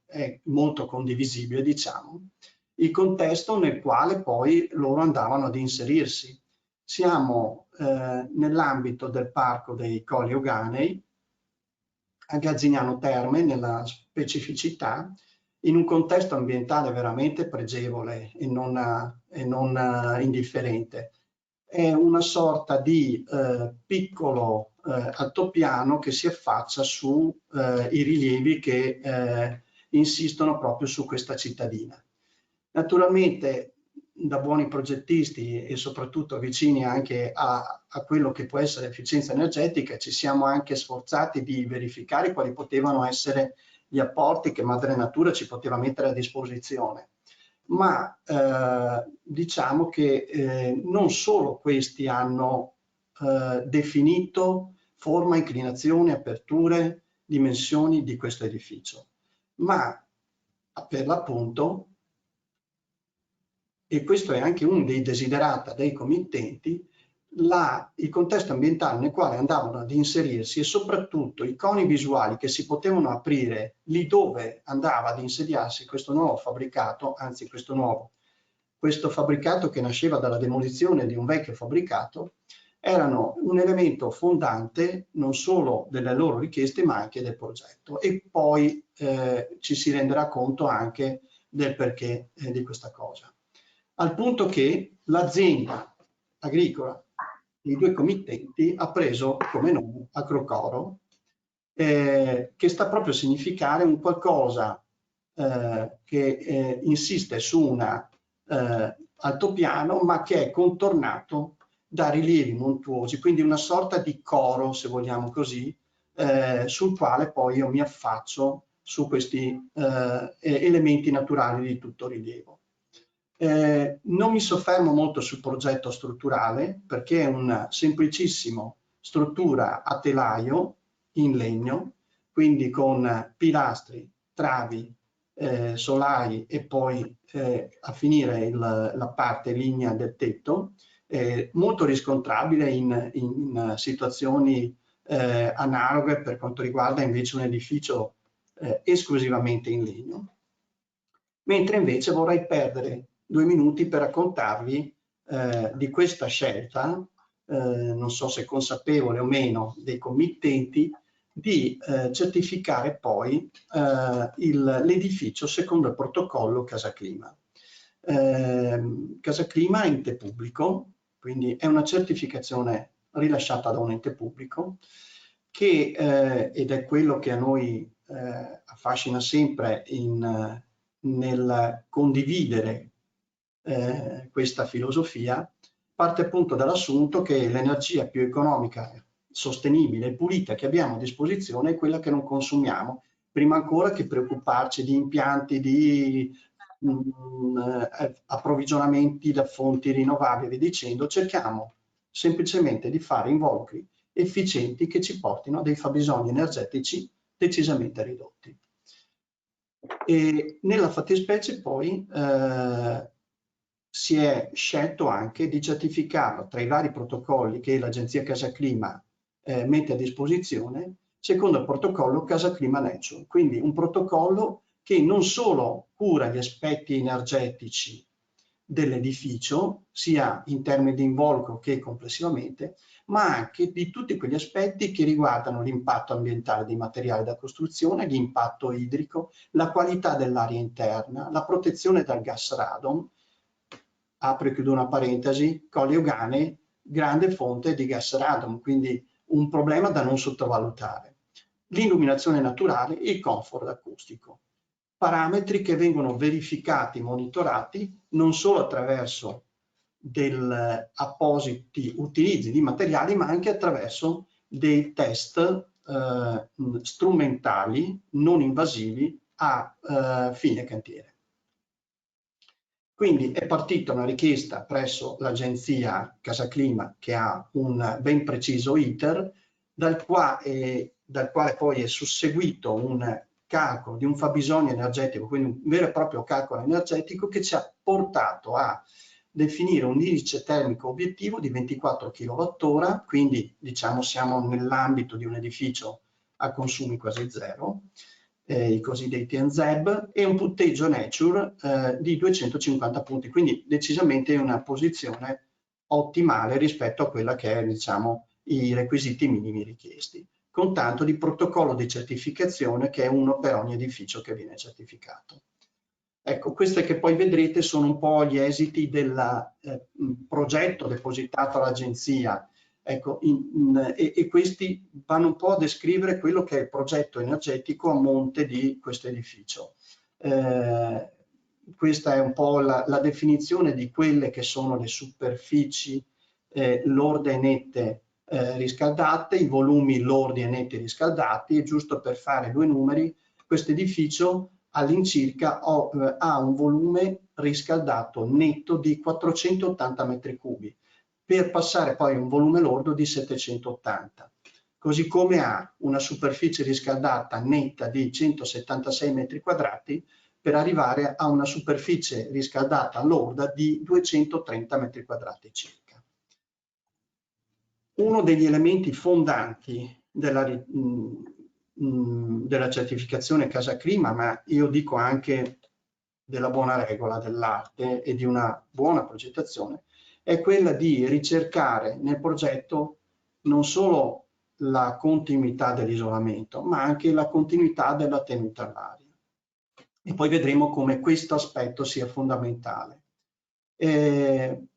S3: è molto condivisibile, diciamo, il contesto nel quale poi loro andavano ad inserirsi. Siamo nell'ambito del parco dei Colli Euganei, a Gazzignano Terme, nella specificità, in un contesto ambientale veramente pregevole e non indifferente. È una sorta di piccolo altopiano che si affaccia sui rilievi che insistono proprio su questa cittadina. Naturalmente, da buoni progettisti e soprattutto vicini anche a quello che può essere efficienza energetica, ci siamo anche sforzati di verificare quali potevano essere gli apporti che Madre Natura ci poteva mettere a disposizione. Ma diciamo che non solo questi hanno definito forma, inclinazione, aperture, dimensioni di questo edificio, ma per l'appunto, e questo è anche uno dei desiderata dei committenti, il contesto ambientale nel quale andavano ad inserirsi, e soprattutto i coni visuali che si potevano aprire lì dove andava ad insediarsi questo nuovo fabbricato, anzi questo fabbricato che nasceva dalla demolizione di un vecchio fabbricato, erano un elemento fondante non solo delle loro richieste ma anche del progetto, e poi ci si renderà conto anche del perché di questa cosa. Al punto che l'azienda agricola, i due committenti, ha preso come nome Acrocoro, che sta proprio a significare un qualcosa che insiste su un altopiano ma che è contornato da rilievi montuosi, quindi una sorta di coro, se vogliamo così, sul quale poi io mi affaccio su questi elementi naturali di tutto rilievo. Non mi soffermo molto sul progetto strutturale, perché è una semplicissima struttura a telaio in legno, quindi con pilastri, travi, solai e poi a finire la parte lignea del tetto, molto riscontrabile in situazioni analoghe per quanto riguarda invece un edificio esclusivamente in legno. Mentre invece vorrei perdere 2 minuti per raccontarvi di questa scelta, non so se consapevole o meno, dei committenti, di certificare poi l'edificio secondo il protocollo Casa Clima. Casa Clima è ente pubblico, quindi è una certificazione rilasciata da un ente pubblico che, ed è quello che a noi affascina sempre nel condividere questa filosofia, parte appunto dall'assunto che l'energia più economica, sostenibile e pulita che abbiamo a disposizione è quella che non consumiamo, prima ancora che preoccuparci di impianti di approvvigionamenti da fonti rinnovabili, dicendo cerchiamo semplicemente di fare involucri efficienti che ci portino a dei fabbisogni energetici decisamente ridotti. E nella fattispecie poi si è scelto anche di certificarlo tra i vari protocolli che l'Agenzia Casa Clima mette a disposizione, secondo il protocollo Casa Clima Nature, quindi un protocollo che non solo cura gli aspetti energetici dell'edificio, sia in termini di involucro che complessivamente, ma anche di tutti quegli aspetti che riguardano l'impatto ambientale dei materiali da costruzione, l'impatto idrico, la qualità dell'aria interna, la protezione dal gas radon. Apro e chiudo una parentesi, Colle Euganei, grande fonte di gas radon, quindi un problema da non sottovalutare. L'illuminazione naturale e il comfort acustico. Parametri che vengono verificati, monitorati, non solo attraverso appositi utilizzi di materiali, ma anche attraverso dei test strumentali non invasivi a fine cantiere. Quindi è partita una richiesta presso l'agenzia Casa Clima, che ha un ben preciso iter, dal quale poi è susseguito un calcolo di un fabbisogno energetico, quindi un vero e proprio calcolo energetico che ci ha portato a definire un indice termico obiettivo di 24 kWh, quindi diciamo siamo nell'ambito di un edificio a consumi quasi zero, i cosiddetti NZEB, e un punteggio Nature di 250 punti, quindi decisamente una posizione ottimale rispetto a quella che è, diciamo, i requisiti minimi richiesti, con tanto di protocollo di certificazione che è uno per ogni edificio che viene certificato. Ecco, queste che poi vedrete sono un po' gli esiti del progetto depositato all'agenzia. Ecco, e questi vanno un po' a descrivere quello che è il progetto energetico a monte di questo edificio. Questa è un po' la definizione di quelle che sono le superfici lorde e nette riscaldate, i volumi lordi e netti riscaldati, e giusto per fare due numeri, questo edificio all'incirca ha un volume riscaldato netto di 480 metri cubi, per passare poi a un volume lordo di 780, così come ha una superficie riscaldata netta di 176 metri quadrati per arrivare a una superficie riscaldata lorda di 230 metri quadrati circa. Uno degli elementi fondanti della certificazione Casa Clima, ma io dico anche della buona regola dell'arte e di una buona progettazione, è quella di ricercare nel progetto non solo la continuità dell'isolamento, ma anche la continuità della tenuta all'aria. E poi vedremo come questo aspetto sia fondamentale, che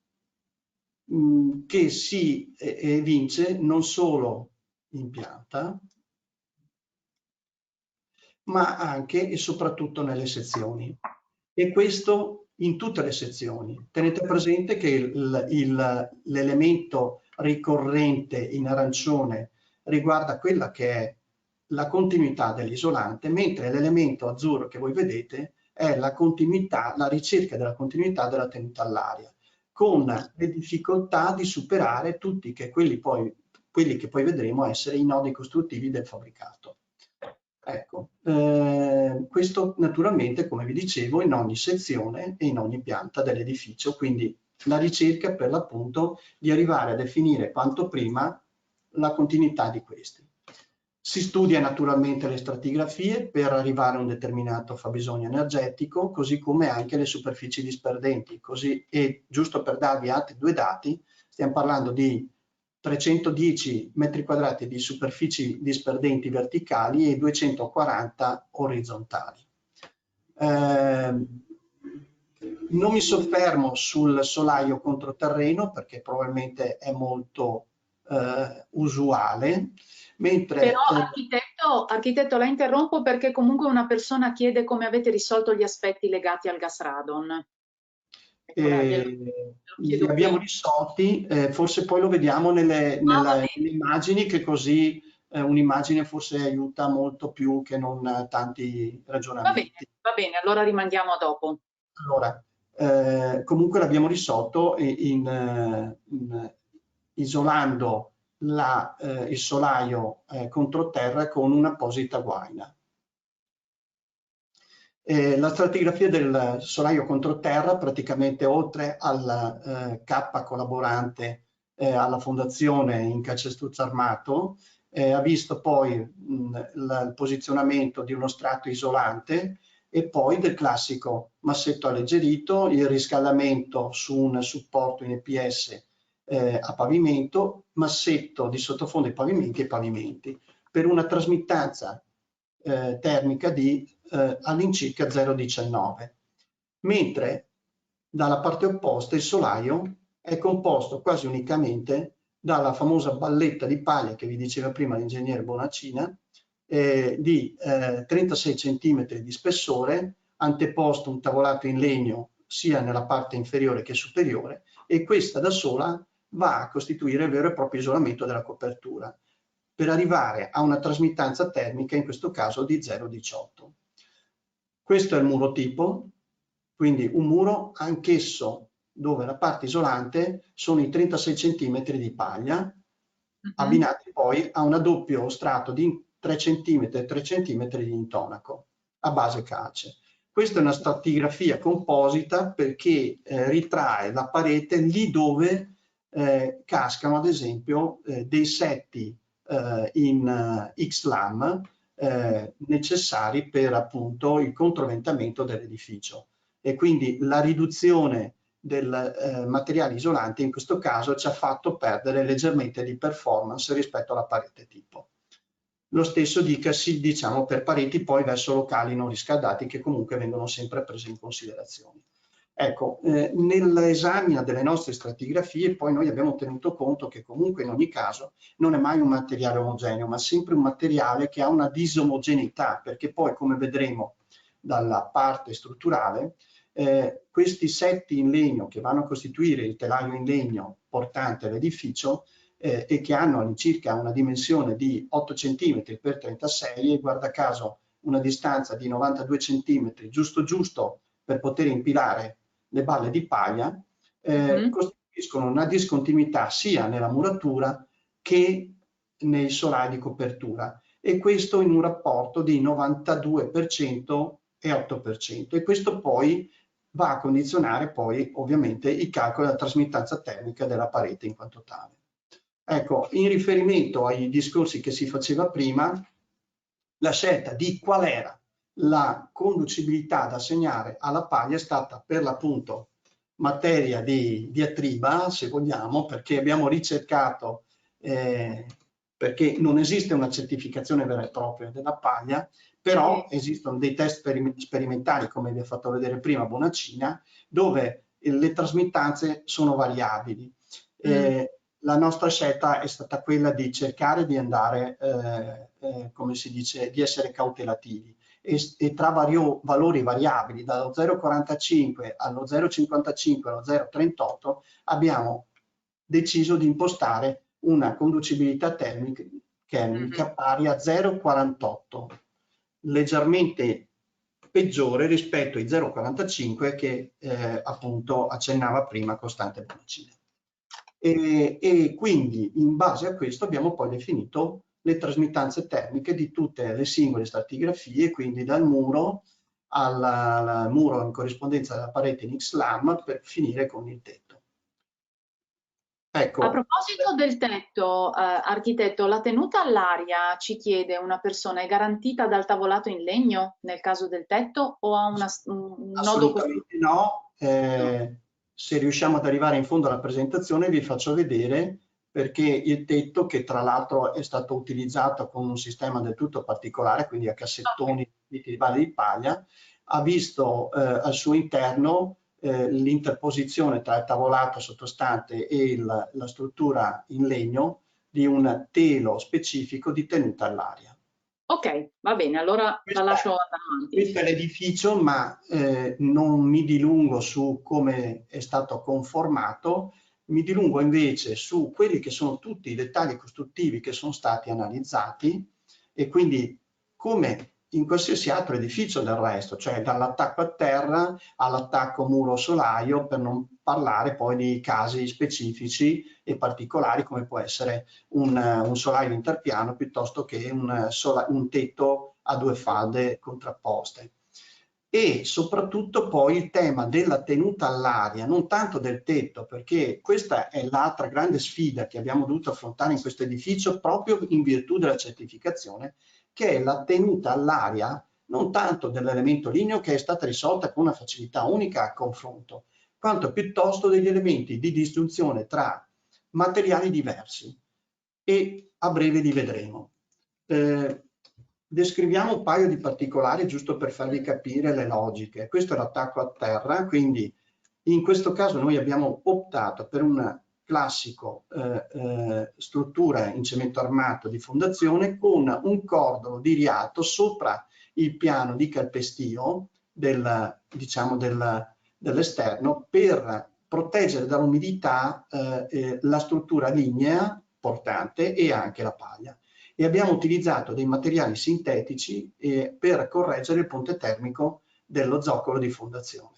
S3: si evince non solo in pianta, ma anche e soprattutto nelle sezioni. E questo in tutte le sezioni. Tenete presente che l'elemento ricorrente in arancione riguarda quella che è la continuità dell'isolante, mentre l'elemento azzurro che voi vedete è la continuità, la ricerca della continuità della tenuta all'aria, con le difficoltà di superare tutti quelli che poi vedremo essere i nodi costruttivi del fabbricato. Ecco, questo naturalmente, come vi dicevo, in ogni sezione e in ogni pianta dell'edificio, quindi la ricerca per l'appunto di arrivare a definire quanto prima la continuità di questi. Si studia naturalmente le stratigrafie per arrivare a un determinato fabbisogno energetico, così come anche le superfici disperdenti. E giusto per darvi altri due dati, stiamo parlando di 310 metri quadrati di superfici disperdenti verticali e 240 orizzontali. Non mi soffermo sul solaio controterreno perché probabilmente è molto usuale. Mentre,
S1: però architetto, la interrompo perché comunque una persona chiede come avete risolto gli aspetti legati al gas radon.
S3: Li abbiamo risolti, forse poi lo vediamo nelle immagini, che così un'immagine forse aiuta molto più che non tanti ragionamenti.
S1: Va bene, allora rimandiamo a dopo.
S3: Allora, comunque l'abbiamo risolto isolando il solaio controterra con un'apposita guaina. La stratigrafia del solaio controterra, praticamente oltre al K collaborante alla fondazione in calcestruzzo armato, ha visto poi il posizionamento di uno strato isolante e poi del classico massetto alleggerito, il riscaldamento su un supporto in EPS a pavimento, massetto di sottofondo ai pavimenti e pavimenti, per una trasmittanza termica di all'incirca 0,19, mentre dalla parte opposta il solaio è composto quasi unicamente dalla famosa balletta di paglia che vi diceva prima l'ingegnere Bonacina, di 36 cm di spessore, anteposto un tavolato in legno sia nella parte inferiore che superiore, e questa da sola va a costituire il vero e proprio isolamento della copertura, per arrivare a una trasmittanza termica, in questo caso di 0,18. Questo è il muro tipo, quindi un muro anch'esso dove la parte isolante sono i 36 cm di paglia, abbinati poi a un doppio strato di 3 cm e 3 cm di intonaco a base calce. Questa è una stratigrafia composita perché ritrae la parete lì dove cascano ad esempio dei setti in X-lam necessari per appunto il controventamento dell'edificio, e quindi la riduzione del materiale isolante in questo caso ci ha fatto perdere leggermente di performance rispetto alla parete tipo. Lo stesso dicasi, diciamo, per pareti poi verso locali non riscaldati, che comunque vengono sempre prese in considerazione. Ecco, nell'esame delle nostre stratigrafie poi noi abbiamo tenuto conto che comunque in ogni caso non è mai un materiale omogeneo, ma sempre un materiale che ha una disomogeneità, perché poi, come vedremo dalla parte strutturale, questi setti in legno che vanno a costituire il telaio in legno portante all'edificio e che hanno all'incirca una dimensione di 8 cm x 36 e guarda caso una distanza di 92 cm giusto giusto per poter impilare le balle di paglia, costituiscono una discontinuità sia nella muratura che nei solai di copertura, e questo in un rapporto di 92% e 8%, e questo poi va a condizionare poi ovviamente i calcoli della trasmittanza termica della parete in quanto tale. Ecco, in riferimento ai discorsi che si faceva prima, la scelta di qual era la conducibilità da assegnare alla paglia è stata per l'appunto materia di diatriba, se vogliamo, perché abbiamo ricercato, perché non esiste una certificazione vera e propria della paglia, però esistono dei test sperimentali, come vi ha fatto vedere prima Bonacina, dove le trasmittanze sono variabili. La nostra scelta è stata quella di cercare di andare, come si dice, di essere cautelativi, e tra valori variabili dallo 0,45 allo 0,55 allo 0,38 abbiamo deciso di impostare una conducibilità termica pari a 0,48, leggermente peggiore rispetto ai 0,45 che appunto accennava prima Costante Bonacina. E quindi in base a questo abbiamo poi definito le trasmittanze termiche di tutte le singole stratigrafie, quindi dal muro al muro in corrispondenza della parete in X-lam per finire con il tetto. Ecco.
S1: A proposito del tetto, architetto, la tenuta all'aria, ci chiede una persona, è garantita dal tavolato in legno nel caso del tetto o ha un nodo?
S3: Assolutamente no. Se riusciamo ad arrivare in fondo alla presentazione vi faccio vedere, perché il tetto, che tra l'altro è stato utilizzato con un sistema del tutto particolare, quindi a cassettoni di balle di paglia, ha visto al suo interno l'interposizione tra il tavolato sottostante e la struttura in legno di un telo specifico di tenuta all'aria.
S1: Ok, va bene, allora la lascio avanti.
S3: Questo è l'edificio, ma non mi dilungo su come è stato conformato, mi dilungo invece su quelli che sono tutti i dettagli costruttivi che sono stati analizzati, e quindi come in qualsiasi altro edificio del resto, cioè dall'attacco a terra all'attacco muro-solaio, per non parlare poi di casi specifici e particolari come può essere un solaio interpiano piuttosto che un tetto a due falde contrapposte. E soprattutto poi il tema della tenuta all'aria, non tanto del tetto, perché questa è l'altra grande sfida che abbiamo dovuto affrontare in questo edificio proprio in virtù della certificazione, che è la tenuta all'aria non tanto dell'elemento ligneo, che è stata risolta con una facilità unica a confronto, quanto piuttosto degli elementi di disgiunzione tra materiali diversi, e a breve li vedremo. Descriviamo un paio di particolari giusto per farvi capire le logiche. Questo è l'attacco a terra, quindi in questo caso noi abbiamo optato per un classico struttura in cemento armato di fondazione con un cordolo di riato sopra il piano di calpestio dell'esterno per proteggere dall'umidità la struttura lignea portante e anche la paglia. E abbiamo utilizzato dei materiali sintetici per correggere il ponte termico dello zoccolo di fondazione.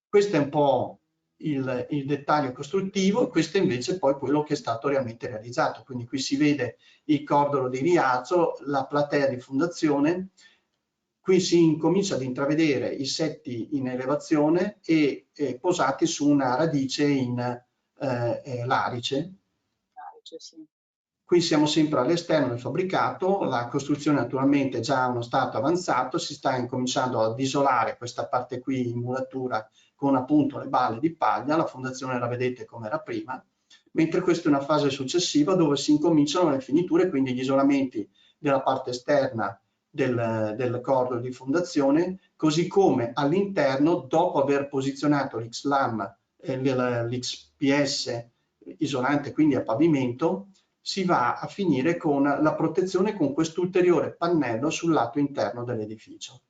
S3: Questo è un po' il dettaglio costruttivo, questo invece è poi quello che è stato realmente realizzato. Quindi qui si vede il cordolo di rialzo, la platea di fondazione, qui si incomincia ad intravedere i setti in elevazione e posati su una radice in larice.
S1: Sì.
S3: Qui siamo sempre all'esterno del fabbricato, la costruzione naturalmente è già a uno stato avanzato, si sta incominciando ad isolare questa parte qui in muratura con appunto le balle di paglia, la fondazione la vedete come era prima, mentre questa è una fase successiva dove si incominciano le finiture, quindi gli isolamenti della parte esterna del cordolo di fondazione, così come all'interno, dopo aver posizionato l'XLAM e l'XPS isolante quindi a pavimento, si va a finire con la protezione con quest'ulteriore pannello sul lato interno dell'edificio.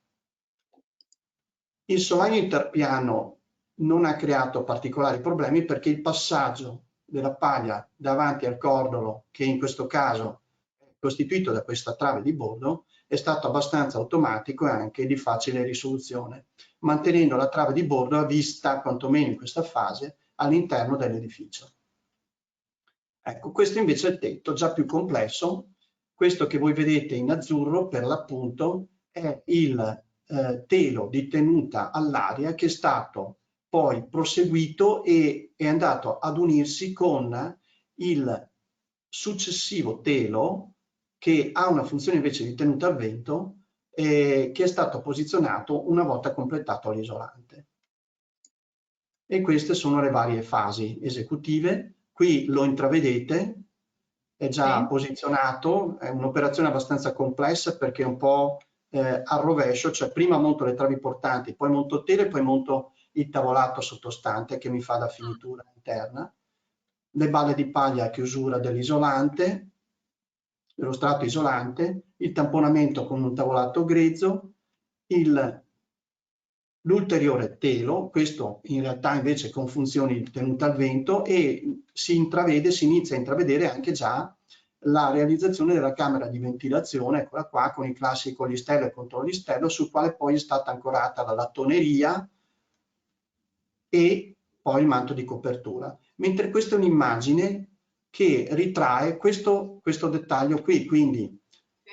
S3: Il solaio interpiano non ha creato particolari problemi perché il passaggio della paglia davanti al cordolo, che in questo caso è costituito da questa trave di bordo, è stato abbastanza automatico e anche di facile risoluzione, mantenendo la trave di bordo a vista, quantomeno in questa fase, all'interno dell'edificio. Ecco, questo invece è il tetto, già più complesso. Questo che voi vedete in azzurro, per l'appunto, è il telo di tenuta all'aria che è stato poi proseguito e è andato ad unirsi con il successivo telo che ha una funzione invece di tenuta al vento che è stato posizionato una volta completato l'isolante. E queste sono le varie fasi esecutive. Qui lo intravedete, è già posizionato, è un'operazione abbastanza complessa perché è un po' al rovescio, cioè prima monto le travi portanti, poi monto il telo e poi monto il tavolato sottostante che mi fa da finitura interna, le balle di paglia a chiusura dell'isolante, dello strato isolante, il tamponamento con un tavolato grezzo, l'ulteriore telo, questo in realtà invece con funzioni di tenuta al vento, e si inizia a intravedere anche già la realizzazione della camera di ventilazione, eccola qua, con il classico listello e controllistello, sul quale poi è stata ancorata la lattoneria e poi il manto di copertura. Mentre questa è un'immagine che ritrae questo dettaglio qui, quindi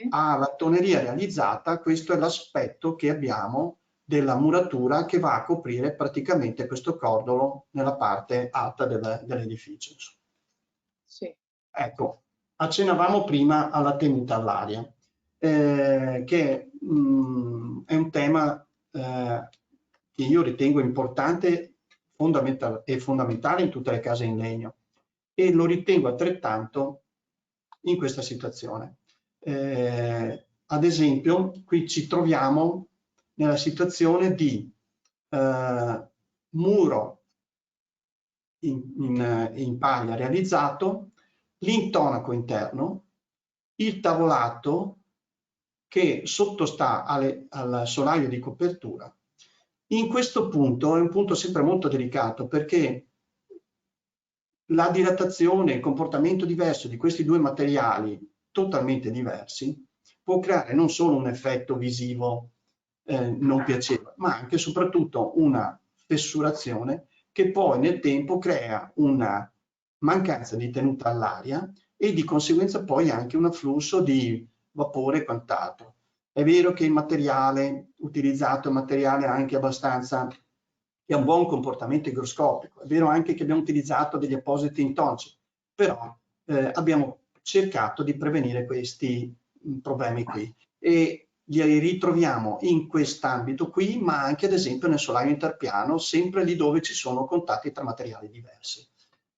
S3: a lattoneria realizzata, questo è l'aspetto che abbiamo della muratura che va a coprire praticamente questo cordolo nella parte alta dell'edificio.
S1: Sì.
S3: Ecco, accennavamo prima alla tenuta all'aria, che è un tema che io ritengo importante e fondamentale in tutte le case in legno, e lo ritengo altrettanto in questa situazione. Ad esempio, qui ci troviamo nella situazione di muro in paglia realizzato, l'intonaco interno, il tavolato che sottostà al solaio di copertura. In questo punto è un punto sempre molto delicato perché la dilatazione, il comportamento diverso di questi due materiali totalmente diversi può creare non solo un effetto visivo non piacevole, ma anche e soprattutto una fessurazione che poi nel tempo crea una mancanza di tenuta all'aria e di conseguenza poi anche un afflusso di vapore e quant'altro. È vero che il materiale utilizzato è un materiale anche abbastanza che ha un buon comportamento igroscopico, è vero anche che abbiamo utilizzato degli appositi intonici, però abbiamo cercato di prevenire questi problemi qui e li ritroviamo in quest'ambito qui, ma anche ad esempio nel solaio interpiano, sempre lì dove ci sono contatti tra materiali diversi.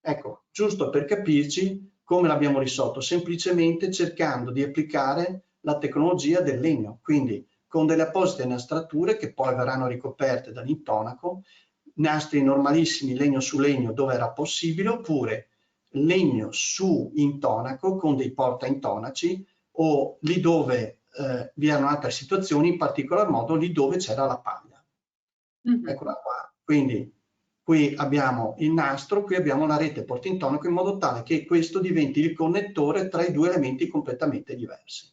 S3: Ecco, giusto per capirci come l'abbiamo risolto, semplicemente cercando di applicare la tecnologia del legno, quindi con delle apposite nastrature che poi verranno ricoperte dall'intonaco, nastri normalissimi legno su legno dove era possibile, oppure legno su intonaco con dei porta intonaci o lì dove vi erano altre situazioni, in particolar modo lì dove c'era la paglia. Eccola qua. Quindi qui abbiamo il nastro, qui abbiamo la rete porta intonaco in modo tale che questo diventi il connettore tra i due elementi completamente diversi.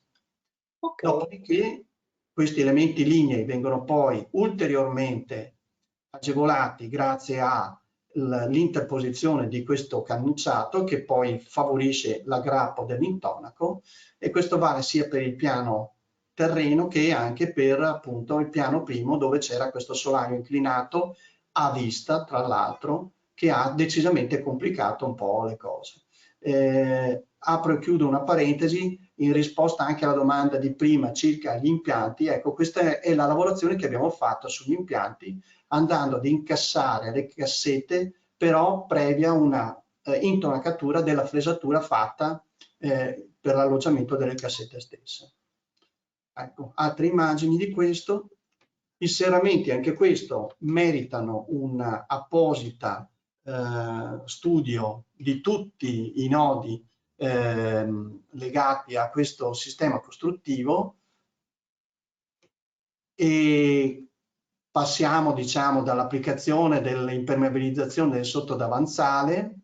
S3: Okay. Dopodiché questi elementi lignei vengono poi ulteriormente agevolati grazie all'interposizione di questo cannucciato che poi favorisce l'aggrappo dell'intonaco, e questo vale sia per il piano terreno che anche per appunto il piano primo, dove c'era questo solaio inclinato a vista, tra l'altro, che ha decisamente complicato un po' le cose. Apro e chiudo una parentesi in risposta anche alla domanda di prima circa gli impianti. Ecco, questa è la lavorazione che abbiamo fatto sugli impianti, andando ad incassare le cassette, però previa una intonacatura della fresatura fatta per l'alloggiamento delle cassette stesse. Ecco, altre immagini di questo. I serramenti, anche questo, meritano un apposito studio di tutti i nodi legati a questo sistema costruttivo, e passiamo, diciamo, dall'applicazione dell'impermeabilizzazione del sottodavanzale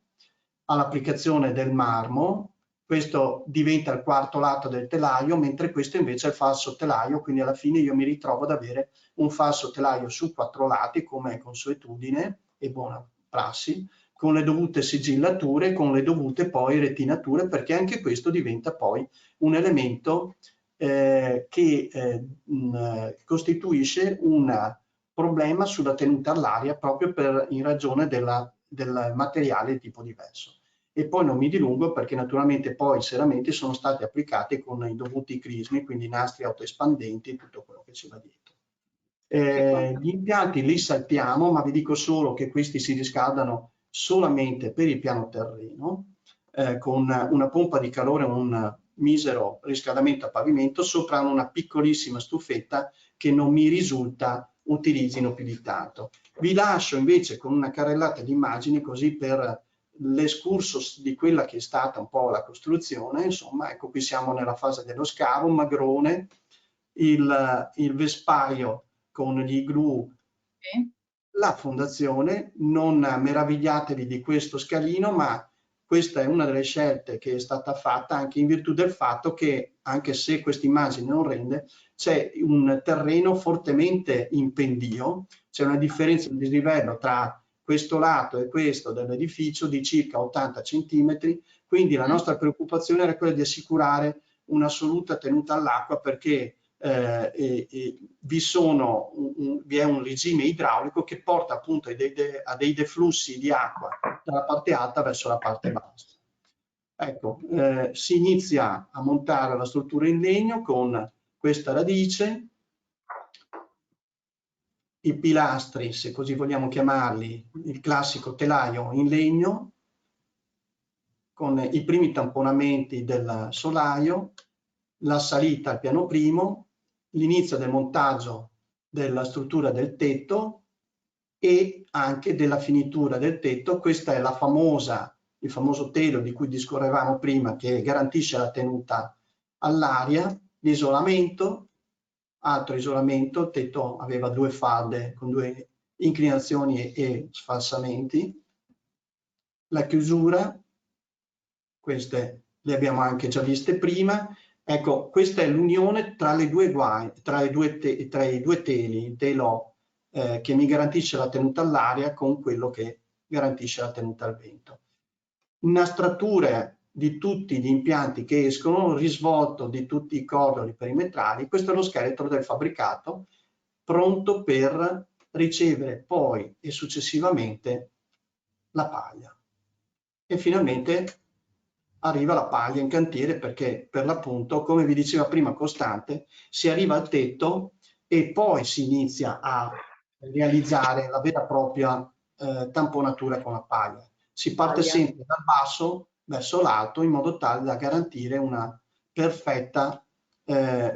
S3: all'applicazione del marmo. Questo diventa il quarto lato del telaio, mentre questo invece è il falso telaio, quindi alla fine io mi ritrovo ad avere un falso telaio su 4 lati, come è consuetudine e buona prassi, con le dovute sigillature, con le dovute poi retinature, perché anche questo diventa poi un elemento che costituisce un problema sulla tenuta all'aria proprio in ragione del materiale di tipo diverso. E poi non mi dilungo perché naturalmente poi i serramenti sono stati applicati con i dovuti crismi, quindi nastri autoespandenti, tutto quello che ci va dietro. Gli impianti li saltiamo, ma vi dico solo che questi si riscaldano solamente per il piano terreno, con una pompa di calore, un misero riscaldamento a pavimento, sopra una piccolissima stufetta che non mi risulta utilizzino più di tanto. Vi lascio invece con una carrellata di immagini così per l'escursus di quella che è stata un po' la costruzione. Insomma, ecco, qui siamo nella fase dello scavo, magrone, il vespaio con gli igloo, la fondazione. Non meravigliatevi di questo scalino, ma questa è una delle scelte che è stata fatta anche in virtù del fatto che, anche se questa immagine non rende, c'è un terreno fortemente in pendio, c'è una differenza di dislivello tra questo lato e questo dell'edificio di circa 80 centimetri, quindi la nostra preoccupazione era quella di assicurare un'assoluta tenuta all'acqua, perché vi è un regime idraulico che porta appunto a dei deflussi di acqua dalla parte alta verso la parte bassa. Ecco, si inizia a montare la struttura in legno con questa radice, i pilastri, se così vogliamo chiamarli, il classico telaio in legno, con i primi tamponamenti del solaio, la salita al piano primo, l'inizio del montaggio della struttura del tetto e anche della finitura del tetto. Questa è il famoso telo di cui discorrevamo prima, che garantisce la tenuta all'aria, l'isolamento, altro isolamento. Il tetto aveva 2 falde con 2 inclinazioni e sfalsamenti, la chiusura, queste le abbiamo anche già viste prima. Ecco, questa è l'unione tra le due tra i due teli, il telo che mi garantisce la tenuta all'aria con quello che garantisce la tenuta al vento. Nastrature di tutti gli impianti che escono, risvolto di tutti i cordoli perimetrali. Questo è lo scheletro del fabbricato, pronto per ricevere poi e successivamente la paglia. E finalmente arriva la paglia in cantiere perché, per l'appunto, come vi diceva prima Costante, si arriva al tetto e poi si inizia a realizzare la vera e propria tamponatura con la paglia. Si parte sempre dal basso verso l'alto in modo tale da garantire una perfetta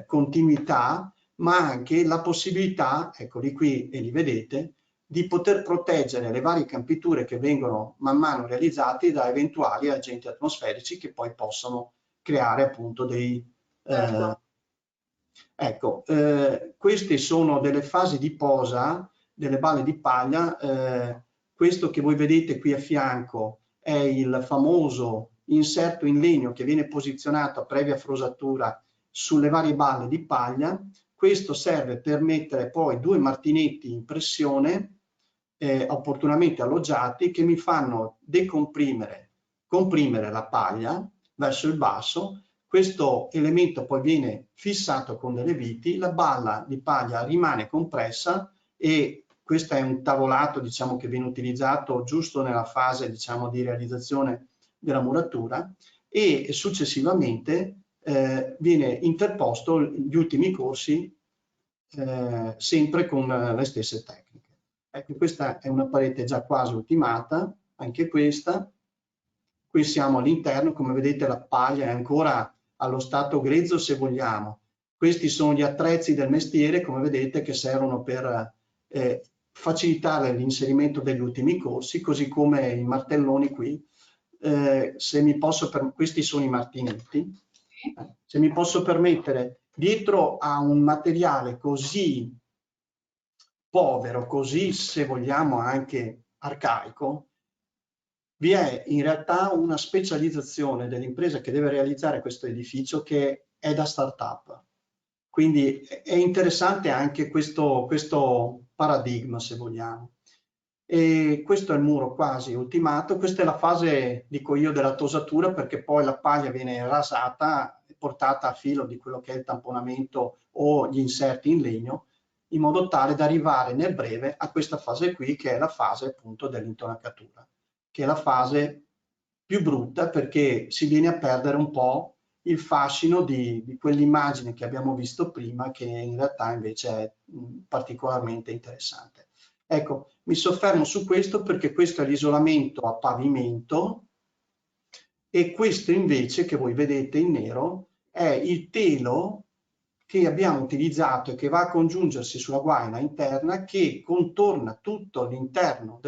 S3: continuità, ma anche la possibilità, eccoli qui e li vedete, di poter proteggere le varie campiture che vengono man mano realizzate da eventuali agenti atmosferici che poi possono creare appunto dei... queste sono delle fasi di posa delle balle di paglia. Questo che voi vedete qui a fianco è il famoso inserto in legno che viene posizionato a previa frosatura sulle varie balle di paglia. Questo serve per mettere poi due martinetti in pressione opportunamente alloggiati che mi fanno comprimere la paglia verso il basso. Questo elemento poi viene fissato con delle viti, la balla di paglia rimane compressa e questo è un tavolato, diciamo, che viene utilizzato giusto nella fase, diciamo, di realizzazione della muratura e successivamente viene interposto gli ultimi corsi sempre con le stesse tecniche. Ecco, questa è una parete già quasi ultimata, anche questa. Qui siamo all'interno, come vedete la paglia è ancora allo stato grezzo se vogliamo. Questi sono gli attrezzi del mestiere, come vedete, che servono per facilitare l'inserimento degli ultimi corsi, così come i martelloni qui. Se mi posso questi sono i martinetti. Se mi posso permettere, dietro a un materiale così povero, così se vogliamo anche arcaico, vi è in realtà una specializzazione dell'impresa che deve realizzare questo edificio che è da startup. Quindi è interessante anche questo paradigma, se vogliamo. E questo è il muro quasi ultimato. Questa è la fase, dico io, della tosatura, perché poi la paglia viene rasata e portata a filo di quello che è il tamponamento o gli inserti in legno, in modo tale da arrivare nel breve a questa fase qui, che è la fase appunto dell'intonacatura, che è la fase più brutta perché si viene a perdere un po' il fascino di quell'immagine che abbiamo visto prima, che in realtà invece è particolarmente interessante. Ecco, mi soffermo su questo perché questo è l'isolamento a pavimento e questo invece che voi vedete in nero è il telo che abbiamo utilizzato e che va a congiungersi sulla guaina interna che contorna tutto l'interno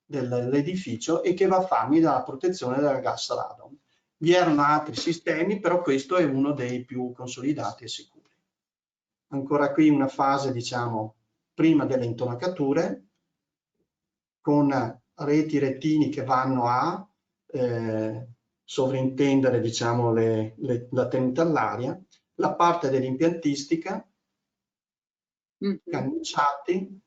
S3: dell'edificio e che va a farmi dalla protezione dal gas radon. Vi erano altri sistemi, però questo è uno dei più consolidati e sicuri. Ancora qui una fase, diciamo, prima delle intonacature, con reti rettini che vanno a sovrintendere, diciamo, la tenuta all'aria, la parte dell'impiantistica, cannucciati,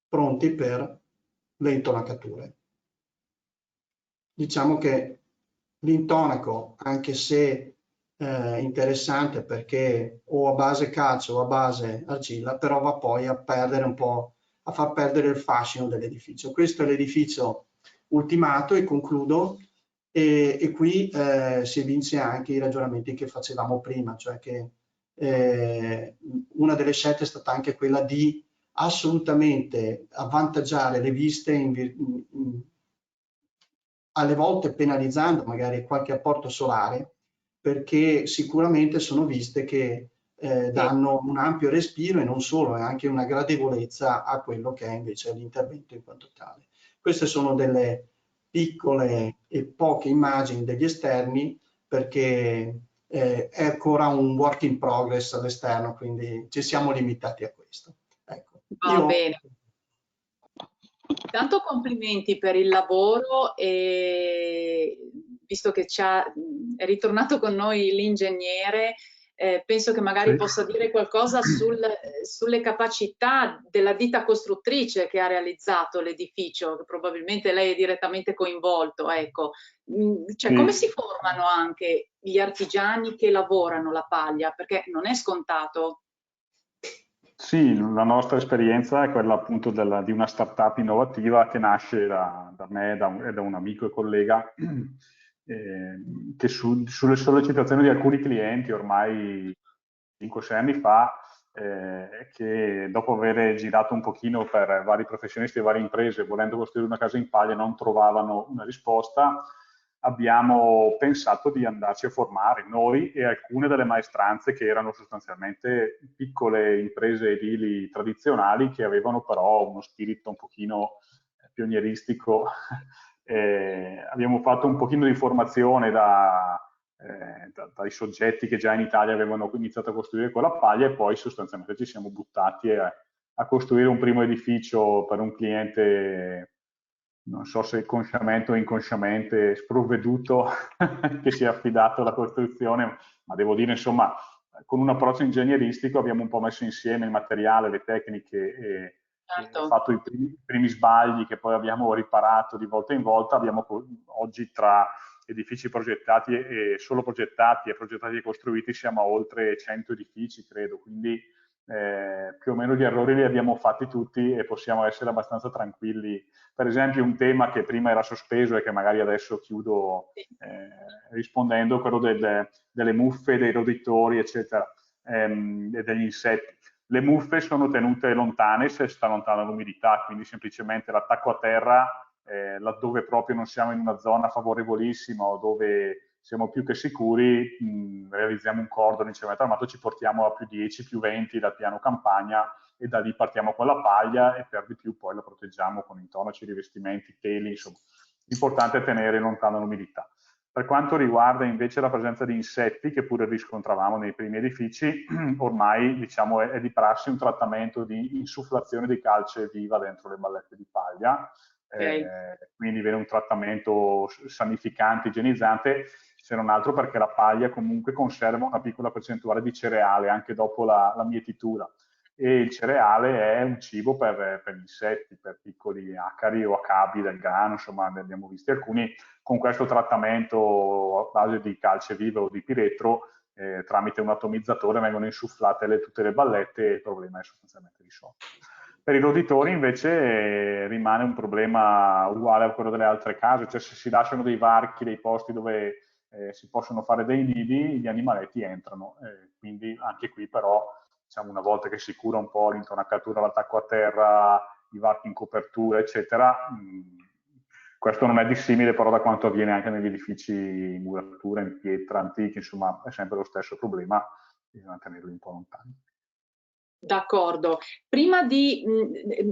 S3: pronti per le intonacature. Diciamo che l'intonaco, anche se interessante perché o a base calcio o a base argilla, però va poi a perdere un po', a far perdere il fascino dell'edificio. Questo è l'edificio ultimato e concludo, e qui si evince anche i ragionamenti che facevamo prima, cioè che una delle scelte è stata anche quella di assolutamente avvantaggiare le viste alle volte penalizzando magari qualche apporto solare, perché sicuramente sono viste che danno un ampio respiro e non solo, è anche una gradevolezza a quello che è invece l'intervento in quanto tale. Queste sono delle piccole e poche immagini degli esterni, perché è ancora un work in progress all'esterno, quindi ci siamo limitati a questo. Ecco.
S1: Va bene. Tanto complimenti per il lavoro e visto che è ritornato con noi l'ingegnere, penso che magari possa dire qualcosa sulle capacità della ditta costruttrice che ha realizzato l'edificio, che probabilmente lei è direttamente coinvolto, ecco. Cioè, come si formano anche gli artigiani che lavorano la paglia? Perché non è scontato.
S2: Sì, la nostra esperienza è quella appunto di una startup innovativa che nasce da me e da un amico e collega che sulle sollecitazioni di alcuni clienti ormai 5-6 anni fa, che dopo aver girato un pochino per vari professionisti e varie imprese, volendo costruire una casa in paglia, non trovavano una risposta, abbiamo pensato di andarci a formare noi e alcune delle maestranze che erano sostanzialmente piccole imprese edili tradizionali che avevano però uno spirito un pochino pionieristico. Abbiamo fatto un pochino di formazione dai soggetti che già in Italia avevano iniziato a costruire quella paglia e poi sostanzialmente ci siamo buttati a costruire un primo edificio per un cliente, non so se consciamente o inconsciamente sprovveduto, che ci ha affidato la costruzione, ma devo dire, insomma, con un approccio ingegneristico abbiamo un po' messo insieme il materiale, le tecniche e fatto i primi sbagli che poi abbiamo riparato di volta in volta. Abbiamo oggi tra edifici progettati e solo progettati e costruiti siamo a oltre 100 edifici, credo, quindi più o meno gli errori li abbiamo fatti tutti e possiamo essere abbastanza tranquilli. Per esempio un tema che prima era sospeso e che magari adesso chiudo rispondendo, quello delle muffe, dei roditori, eccetera, e degli insetti. Le muffe sono tenute lontane se sta lontana l'umidità, quindi semplicemente l'attacco a terra, laddove proprio non siamo in una zona favorevolissima o dove siamo più che sicuri, realizziamo un cordolo in cemento armato, ci portiamo a più 10, più 20 dal piano campagna e da lì partiamo con la paglia e per di più poi la proteggiamo con intonaci, rivestimenti, teli, insomma. L'importante è tenere lontana l'umidità. Per quanto riguarda invece la presenza di insetti, che pure riscontravamo nei primi edifici, ormai diciamo, è di prassi un trattamento di insufflazione di calce viva dentro le ballette di paglia, quindi viene un trattamento sanificante, igienizzante, se non altro perché la paglia comunque conserva una piccola percentuale di cereale anche dopo la mietitura, e il cereale è un cibo per gli insetti, per piccoli acari o acabi del grano, insomma ne abbiamo visti alcuni. Con questo trattamento a base di calce viva o di piretro, tramite un atomizzatore vengono insufflate tutte le ballette e il problema è sostanzialmente risolto. Per i roditori invece rimane un problema uguale a quello delle altre case, cioè se si lasciano dei varchi, dei posti dove si possono fare dei nidi, gli animaletti entrano, quindi anche qui però diciamo, una volta che si cura un po' l'intonacatura, l'attacco a terra, i varchi in copertura, eccetera, questo non è dissimile però da quanto avviene anche negli edifici in muratura, in pietra, antichi, insomma è sempre lo stesso problema, bisogna tenerli un po' lontani.
S1: D'accordo.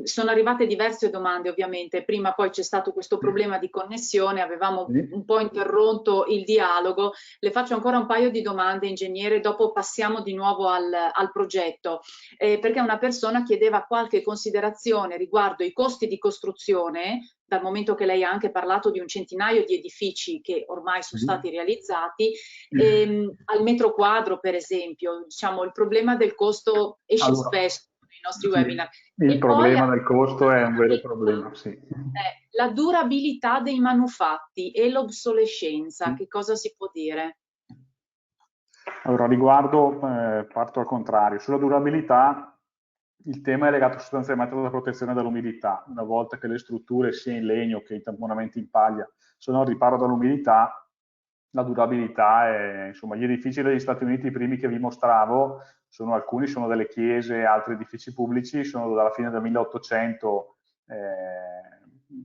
S1: Sono arrivate diverse domande ovviamente, prima poi c'è stato questo problema di connessione, avevamo un po' interrotto il dialogo, le faccio ancora un paio di domande ingegnere, dopo passiamo di nuovo al progetto, perché una persona chiedeva qualche considerazione riguardo i costi di costruzione, dal momento che lei ha anche parlato di un centinaio di edifici che ormai sono stati realizzati, al metro quadro per esempio, diciamo il problema del costo esce spesso nei nostri webinar.
S2: Il problema del costo è un vero problema, sì.
S1: La durabilità dei manufatti e l'obsolescenza, che cosa si può dire?
S2: Allora, riguardo, parto al contrario, sulla durabilità il tema è legato sostanzialmente alla protezione dall'umidità. Una volta che le strutture sia in legno che i tamponamenti in paglia sono al riparo dall'umidità, la durabilità è, insomma, gli edifici degli Stati Uniti, i primi che vi mostravo, alcuni sono delle chiese, altri edifici pubblici, sono dalla fine del 1800,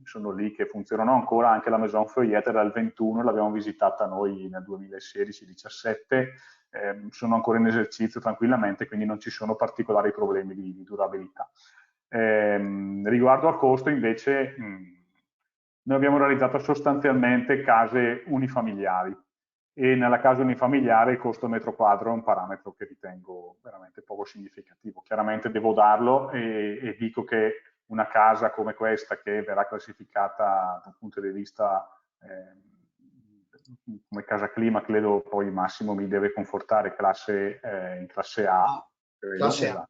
S2: sono lì che funzionano ancora, anche la Maison Feuillette era del 21, l'abbiamo visitata noi nel 2016-17, sono ancora in esercizio tranquillamente, quindi non ci sono particolari problemi di durabilità. Riguardo al costo invece, noi abbiamo realizzato sostanzialmente case unifamiliari e nella casa unifamiliare il costo metro quadro è un parametro che ritengo veramente poco significativo. Chiaramente devo darlo e dico che una casa come questa, che verrà classificata dal punto di vista come casa clima credo poi Massimo mi deve confortare in classe A, credo,
S3: Classe A.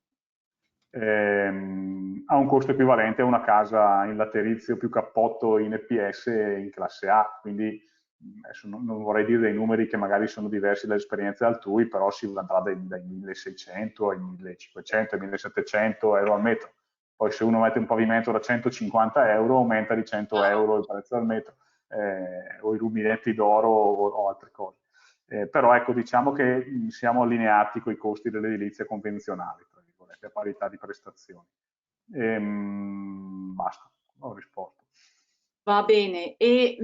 S2: Ha un costo equivalente a una casa in laterizio più cappotto in EPS in classe A, quindi adesso non vorrei dire dei numeri che magari sono diversi dalle esperienze altrui, però si andrà dai 1.600 ai 1.500 ai 1.700 euro al metro. Poi se uno mette un pavimento da 150 euro aumenta di 100 euro il prezzo al metro, o i rubinetti d'oro o altre cose. Però ecco, diciamo che siamo allineati con i costi dell'edilizia convenzionale, tra virgolette, a parità di prestazioni. Basta, ho risposto.
S1: Va bene, e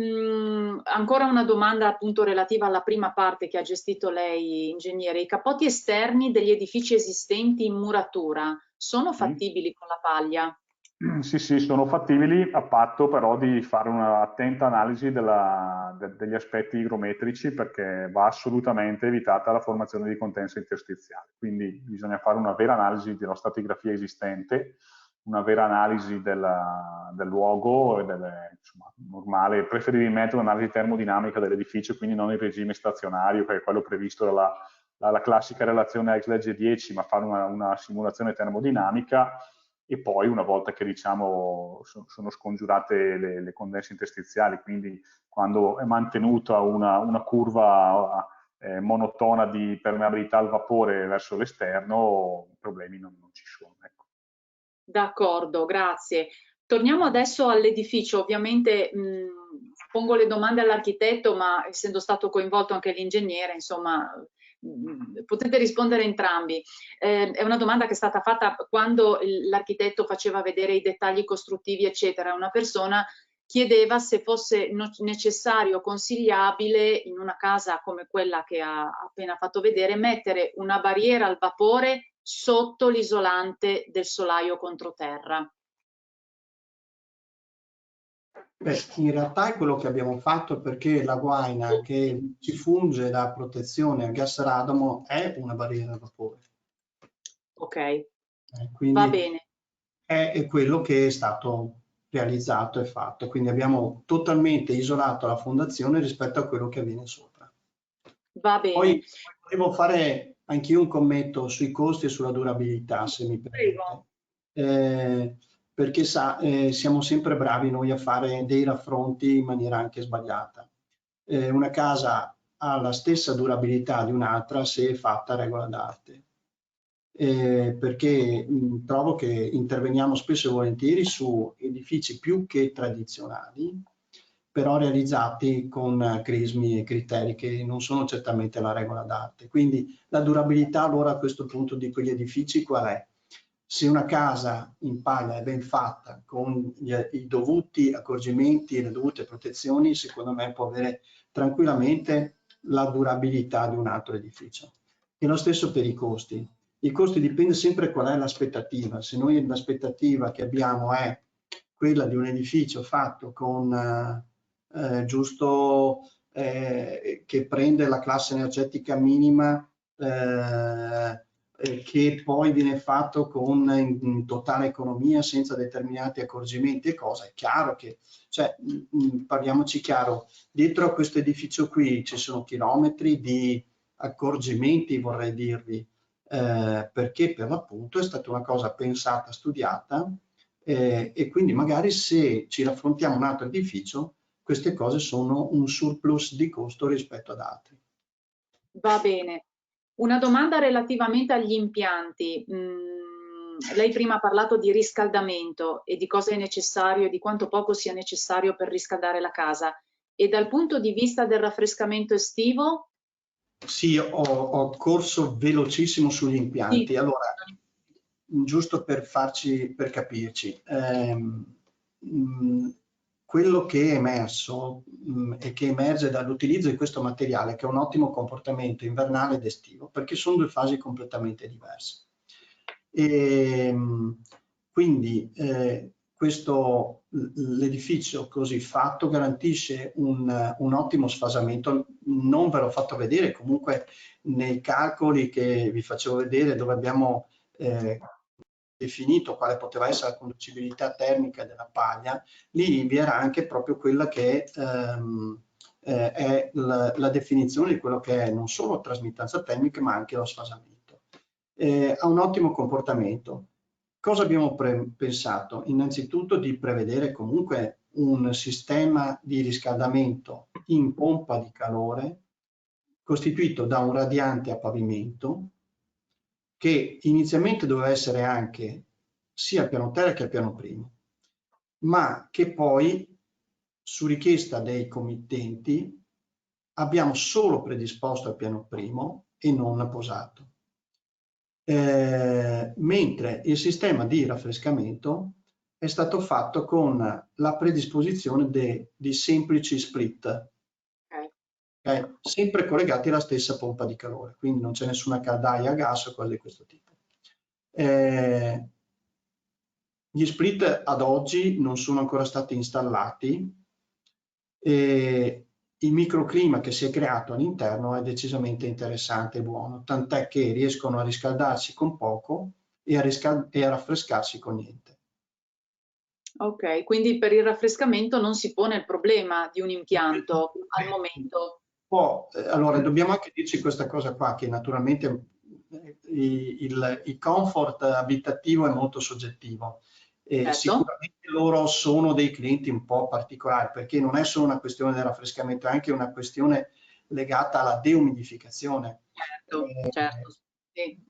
S1: ancora una domanda appunto relativa alla prima parte che ha gestito lei, ingegnere. I cappotti esterni degli edifici esistenti in muratura sono fattibili con la paglia?
S2: Sì, sì, sono fattibili a patto però di fare un'attenta analisi degli aspetti igrometrici, perché va assolutamente evitata la formazione di condensa interstiziale. Quindi bisogna fare una vera analisi della stratigrafia esistente, una vera analisi del luogo, insomma, normale, preferibilmente un'analisi termodinamica dell'edificio, quindi non il regime stazionario, che è quello previsto dalla classica relazione ex legge 10, ma fare una simulazione termodinamica. E poi una volta che diciamo sono scongiurate le condense interstiziali, quindi quando è mantenuta una curva monotona di permeabilità al vapore verso l'esterno, problemi non ci sono. Ecco.
S1: D'accordo, grazie. Torniamo adesso all'edificio. Ovviamente pongo le domande all'architetto, ma essendo stato coinvolto anche l'ingegnere, insomma, potete rispondere entrambi. È una domanda che è stata fatta quando l'architetto faceva vedere i dettagli costruttivi, eccetera. Una persona chiedeva se fosse necessario o consigliabile in una casa come quella che ha appena fatto vedere mettere una barriera al vapore sotto l'isolante del solaio controterra.
S3: Beh, in realtà è quello che abbiamo fatto, perché la guaina che ci funge da protezione al gas radamo è una barriera a vapore.
S1: Ok,
S3: Quindi
S1: va bene.
S3: è quello che è stato realizzato e fatto. Quindi abbiamo totalmente isolato la fondazione rispetto a quello che avviene sopra.
S1: Va bene.
S3: Poi volevo fare anch'io un commento sui costi e sulla durabilità, se mi permette. Perché siamo sempre bravi noi a fare dei raffronti in maniera anche sbagliata. Una casa ha la stessa durabilità di un'altra se è fatta a regola d'arte, perché trovo che interveniamo spesso e volentieri su edifici più che tradizionali, però realizzati con crismi e criteri che non sono certamente la regola d'arte. Quindi la durabilità allora a questo punto di quegli edifici qual è? Se una casa in paglia è ben fatta, con i dovuti accorgimenti e le dovute protezioni, secondo me può avere tranquillamente la durabilità di un altro edificio. E lo stesso per i costi. I costi dipende sempre qual è l'aspettativa. Se noi l'aspettativa che abbiamo è quella di un edificio fatto con giusto che prende la classe energetica minima, che poi viene fatto con in totale economia senza determinati accorgimenti e cose, è chiaro che, cioè, parliamoci chiaro, dietro a questo edificio qui ci sono chilometri di accorgimenti, vorrei dirvi, perché per l'appunto è stata una cosa pensata, studiata, e quindi magari se ci raffrontiamo un altro edificio, queste cose sono un surplus di costo rispetto ad altri.
S1: Va bene. Una domanda relativamente agli impianti. Lei prima ha parlato di riscaldamento e di cosa è necessario e di quanto poco sia necessario per riscaldare la casa. E dal punto di vista del raffrescamento estivo?
S3: Sì, ho corso velocissimo sugli impianti.
S1: Sì.
S3: Allora, giusto per capirci, quello che è emerso e che emerge dall'utilizzo di questo materiale, che è un ottimo comportamento invernale ed estivo, perché sono due fasi completamente diverse. Quindi l'edificio così fatto garantisce un ottimo sfasamento. Non ve l'ho fatto vedere, comunque nei calcoli che vi facevo vedere, dove abbiamo definito quale poteva essere la conducibilità termica della paglia, lì vi era anche proprio quella che è è la definizione di quello che è non solo trasmittanza termica ma anche lo sfasamento. Ha un ottimo comportamento. Cosa abbiamo pensato? Innanzitutto di prevedere comunque un sistema di riscaldamento in pompa di calore costituito da un radiante a pavimento che inizialmente doveva essere anche sia a piano terra che a piano primo, ma che poi su richiesta dei committenti abbiamo solo predisposto al piano primo e non posato. Mentre il sistema di raffrescamento è stato fatto con la predisposizione di semplici split, sempre collegati alla stessa pompa di calore, quindi non c'è nessuna caldaia a gas o cose di questo tipo. Gli split ad oggi non sono ancora stati installati e il microclima che si è creato all'interno è decisamente interessante e buono, tant'è che riescono a riscaldarsi con poco e a raffrescarsi con niente.
S1: Ok, quindi per il raffrescamento non si pone il problema di un impianto al momento.
S3: Allora, dobbiamo anche dirci questa cosa qua, che naturalmente il comfort abitativo è molto soggettivo.
S1: Certo.
S3: Sicuramente loro sono dei clienti un po' particolari, perché non è solo una questione del raffrescamento, è anche una questione legata alla deumidificazione.
S1: Certo, sì.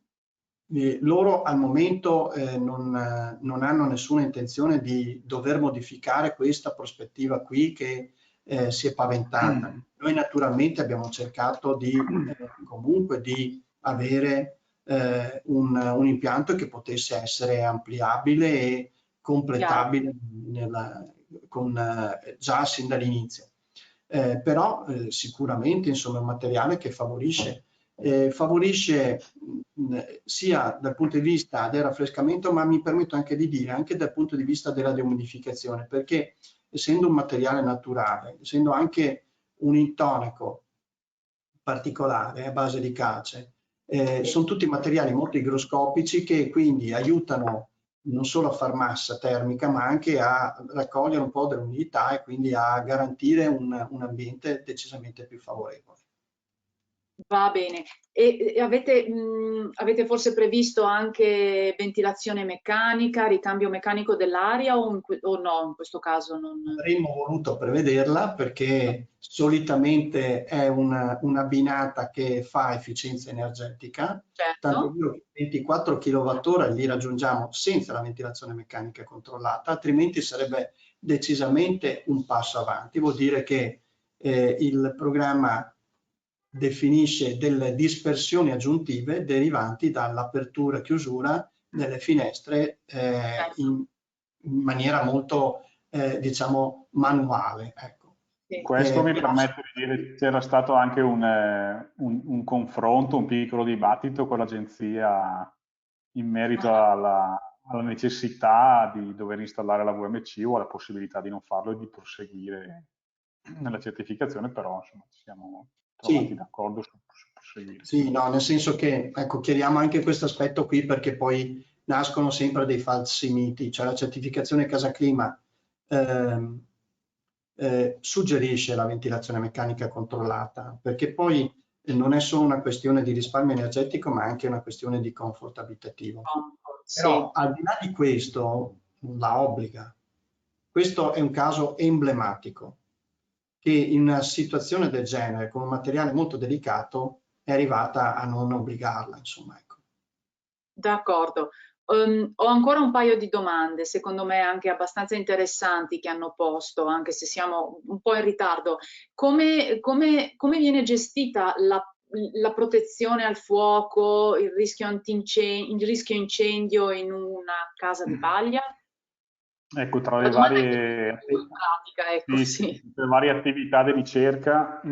S3: Loro al momento non hanno nessuna intenzione di dover modificare questa prospettiva qui che si è paventata. Noi naturalmente abbiamo cercato di comunque di avere un impianto che potesse essere ampliabile e completabile già sin dall'inizio. Però sicuramente insomma è un materiale che favorisce sia dal punto di vista del raffrescamento, ma mi permetto anche di dire anche dal punto di vista della deumidificazione, perché essendo un materiale naturale, essendo anche un intonico particolare a base di calce, sono tutti materiali molto igroscopici che quindi aiutano non solo a far massa termica, ma anche a raccogliere un po' dell'umidità e quindi a garantire un ambiente decisamente più favorevole.
S1: Va bene. E avete forse previsto anche ventilazione meccanica, ricambio meccanico dell'aria o no, in questo caso non?
S3: Avremmo voluto prevederla perché solitamente è una binata che fa efficienza energetica, tanto
S1: Certo.
S3: che 24 kWh li raggiungiamo senza la ventilazione meccanica controllata, altrimenti sarebbe decisamente un passo avanti. Vuol dire che il programma definisce delle dispersioni aggiuntive derivanti dall'apertura e chiusura delle finestre in maniera molto diciamo manuale. Ecco.
S2: Questo mi permette di dire che c'era stato anche un confronto, un piccolo dibattito con l'agenzia in merito alla necessità di dover installare la VMC o alla possibilità di non farlo e di proseguire nella certificazione, però insomma ci siamo trovati d'accordo su proseguire.
S3: Sì, no, nel senso che, ecco, chiariamo anche questo aspetto qui perché poi nascono sempre dei falsi miti, cioè la certificazione Casa Clima suggerisce la ventilazione meccanica controllata, perché poi non è solo una questione di risparmio energetico, ma anche una questione di comfort abitativo. Però al di là di questo la obbliga. Questo è un caso emblematico che in una situazione del genere, con un materiale molto delicato, è arrivata a non obbligarla, insomma, ecco.
S1: D'accordo. Ho ancora un paio di domande, secondo me anche abbastanza interessanti, che hanno posto, anche se siamo un po' in ritardo. Come viene gestita la protezione al fuoco, il rischio incendio in una casa di paglia?
S2: Ecco, tra le varie,
S1: pratica, ecco, sì.
S2: le varie attività di ricerca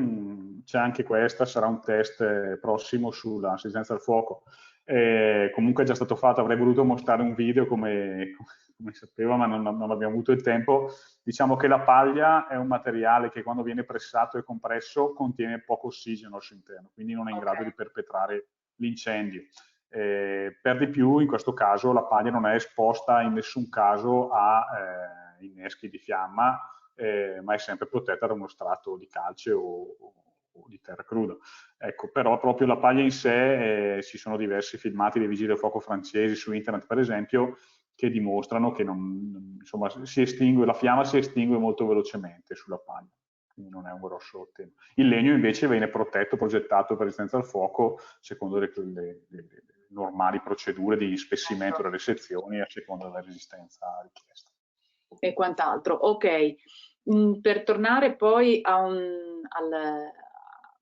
S2: c'è anche questa, sarà un test prossimo sull'assistenza al fuoco. Comunque è già stato fatto, avrei voluto mostrare un video come sapevo, ma non abbiamo avuto il tempo. Diciamo che la paglia è un materiale che quando viene pressato e compresso contiene poco ossigeno al suo interno, quindi non è in grado di perpetrare l'incendio. Per di più, in questo caso, la paglia non è esposta in nessun caso a inneschi di fiamma ma è sempre protetta da uno strato di calce o di terra cruda. Ecco, però proprio la paglia in sé, ci sono diversi filmati dei vigili del fuoco francesi su internet, per esempio, che dimostrano che insomma, la fiamma si estingue molto velocemente sulla paglia, quindi non è un grosso tema. Il legno invece viene protetto, progettato per resistenza al fuoco secondo le normali procedure di spessimento delle sezioni a seconda della resistenza richiesta.
S1: E quant'altro. Ok, per tornare poi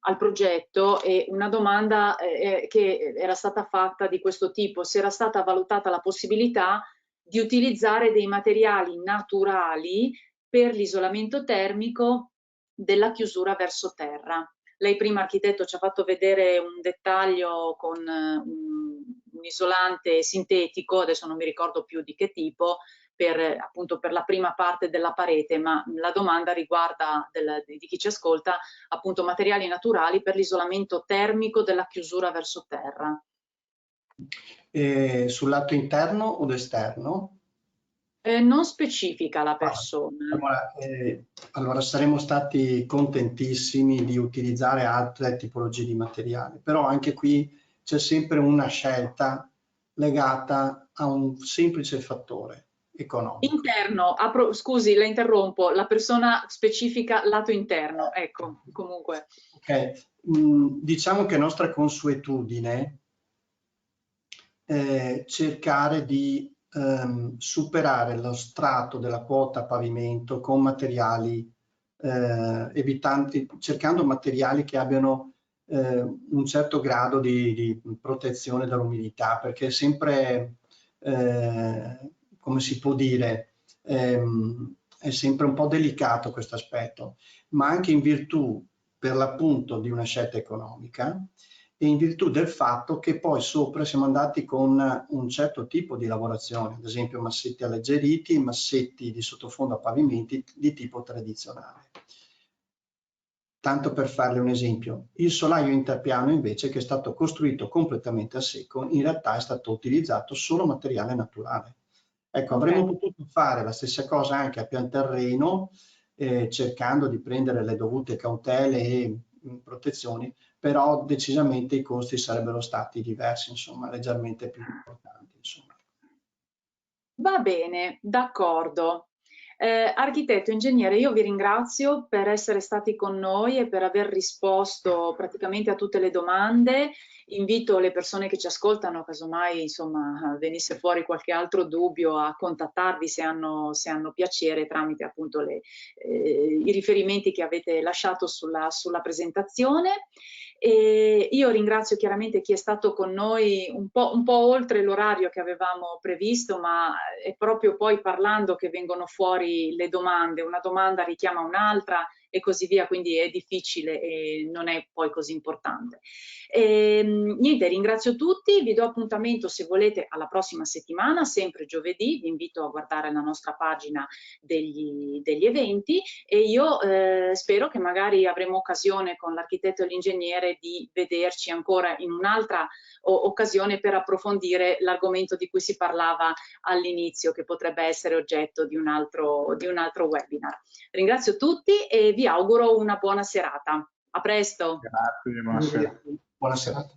S1: al progetto, e una domanda che era stata fatta di questo tipo: se era stata valutata la possibilità di utilizzare dei materiali naturali per l'isolamento termico della chiusura verso terra. Lei prima, architetto, ci ha fatto vedere un dettaglio con un isolante sintetico, adesso non mi ricordo più di che tipo, appunto per la prima parte della parete, ma la domanda riguarda di chi ci ascolta appunto materiali naturali per l'isolamento termico della chiusura verso terra.
S3: Sul lato interno o esterno?
S1: Non specifica la persona.
S3: Allora saremmo stati contentissimi di utilizzare altre tipologie di materiali, però anche qui c'è sempre una scelta legata a un semplice fattore economico.
S1: Interno, scusi, la interrompo, la persona specifica lato interno, ecco, comunque.
S3: Ok, diciamo che è nostra consuetudine cercare di superare lo strato della quota pavimento con materiali cercando materiali che abbiano un certo grado di protezione dall'umidità, perché è sempre, come si può dire, è sempre un po' delicato questo aspetto, ma anche in virtù per l'appunto di una scelta economica e in virtù del fatto che poi sopra siamo andati con un certo tipo di lavorazione, ad esempio massetti alleggeriti, massetti di sottofondo a pavimenti di tipo tradizionale. Tanto per farle un esempio, il solaio interpiano invece, che è stato costruito completamente a secco, in realtà è stato utilizzato solo materiale naturale. Ecco, avremmo potuto fare la stessa cosa anche a pian terreno, cercando di prendere le dovute cautele e protezioni, però decisamente i costi sarebbero stati diversi, insomma, leggermente più importanti, insomma.
S1: Va bene, d'accordo. Architetto, ingegnere, io vi ringrazio per essere stati con noi e per aver risposto praticamente a tutte le domande. Invito le persone che ci ascoltano, casomai insomma venisse fuori qualche altro dubbio, a contattarvi se hanno piacere tramite appunto i riferimenti che avete lasciato sulla presentazione. E io ringrazio chiaramente chi è stato con noi un po' oltre l'orario che avevamo previsto, ma è proprio poi parlando che vengono fuori le domande, una domanda richiama un'altra e così via, quindi è difficile e non è poi così importante. Niente, ringrazio tutti, vi do appuntamento se volete alla prossima settimana, sempre giovedì, vi invito a guardare la nostra pagina degli eventi e io spero che magari avremo occasione con l'architetto e l'ingegnere di vederci ancora in un'altra occasione per approfondire l'argomento di cui si parlava all'inizio, che potrebbe essere oggetto di un altro webinar. Ringrazio tutti e vi auguro una buona serata. A presto.
S2: Grazie, buonasera.
S3: Buona serata.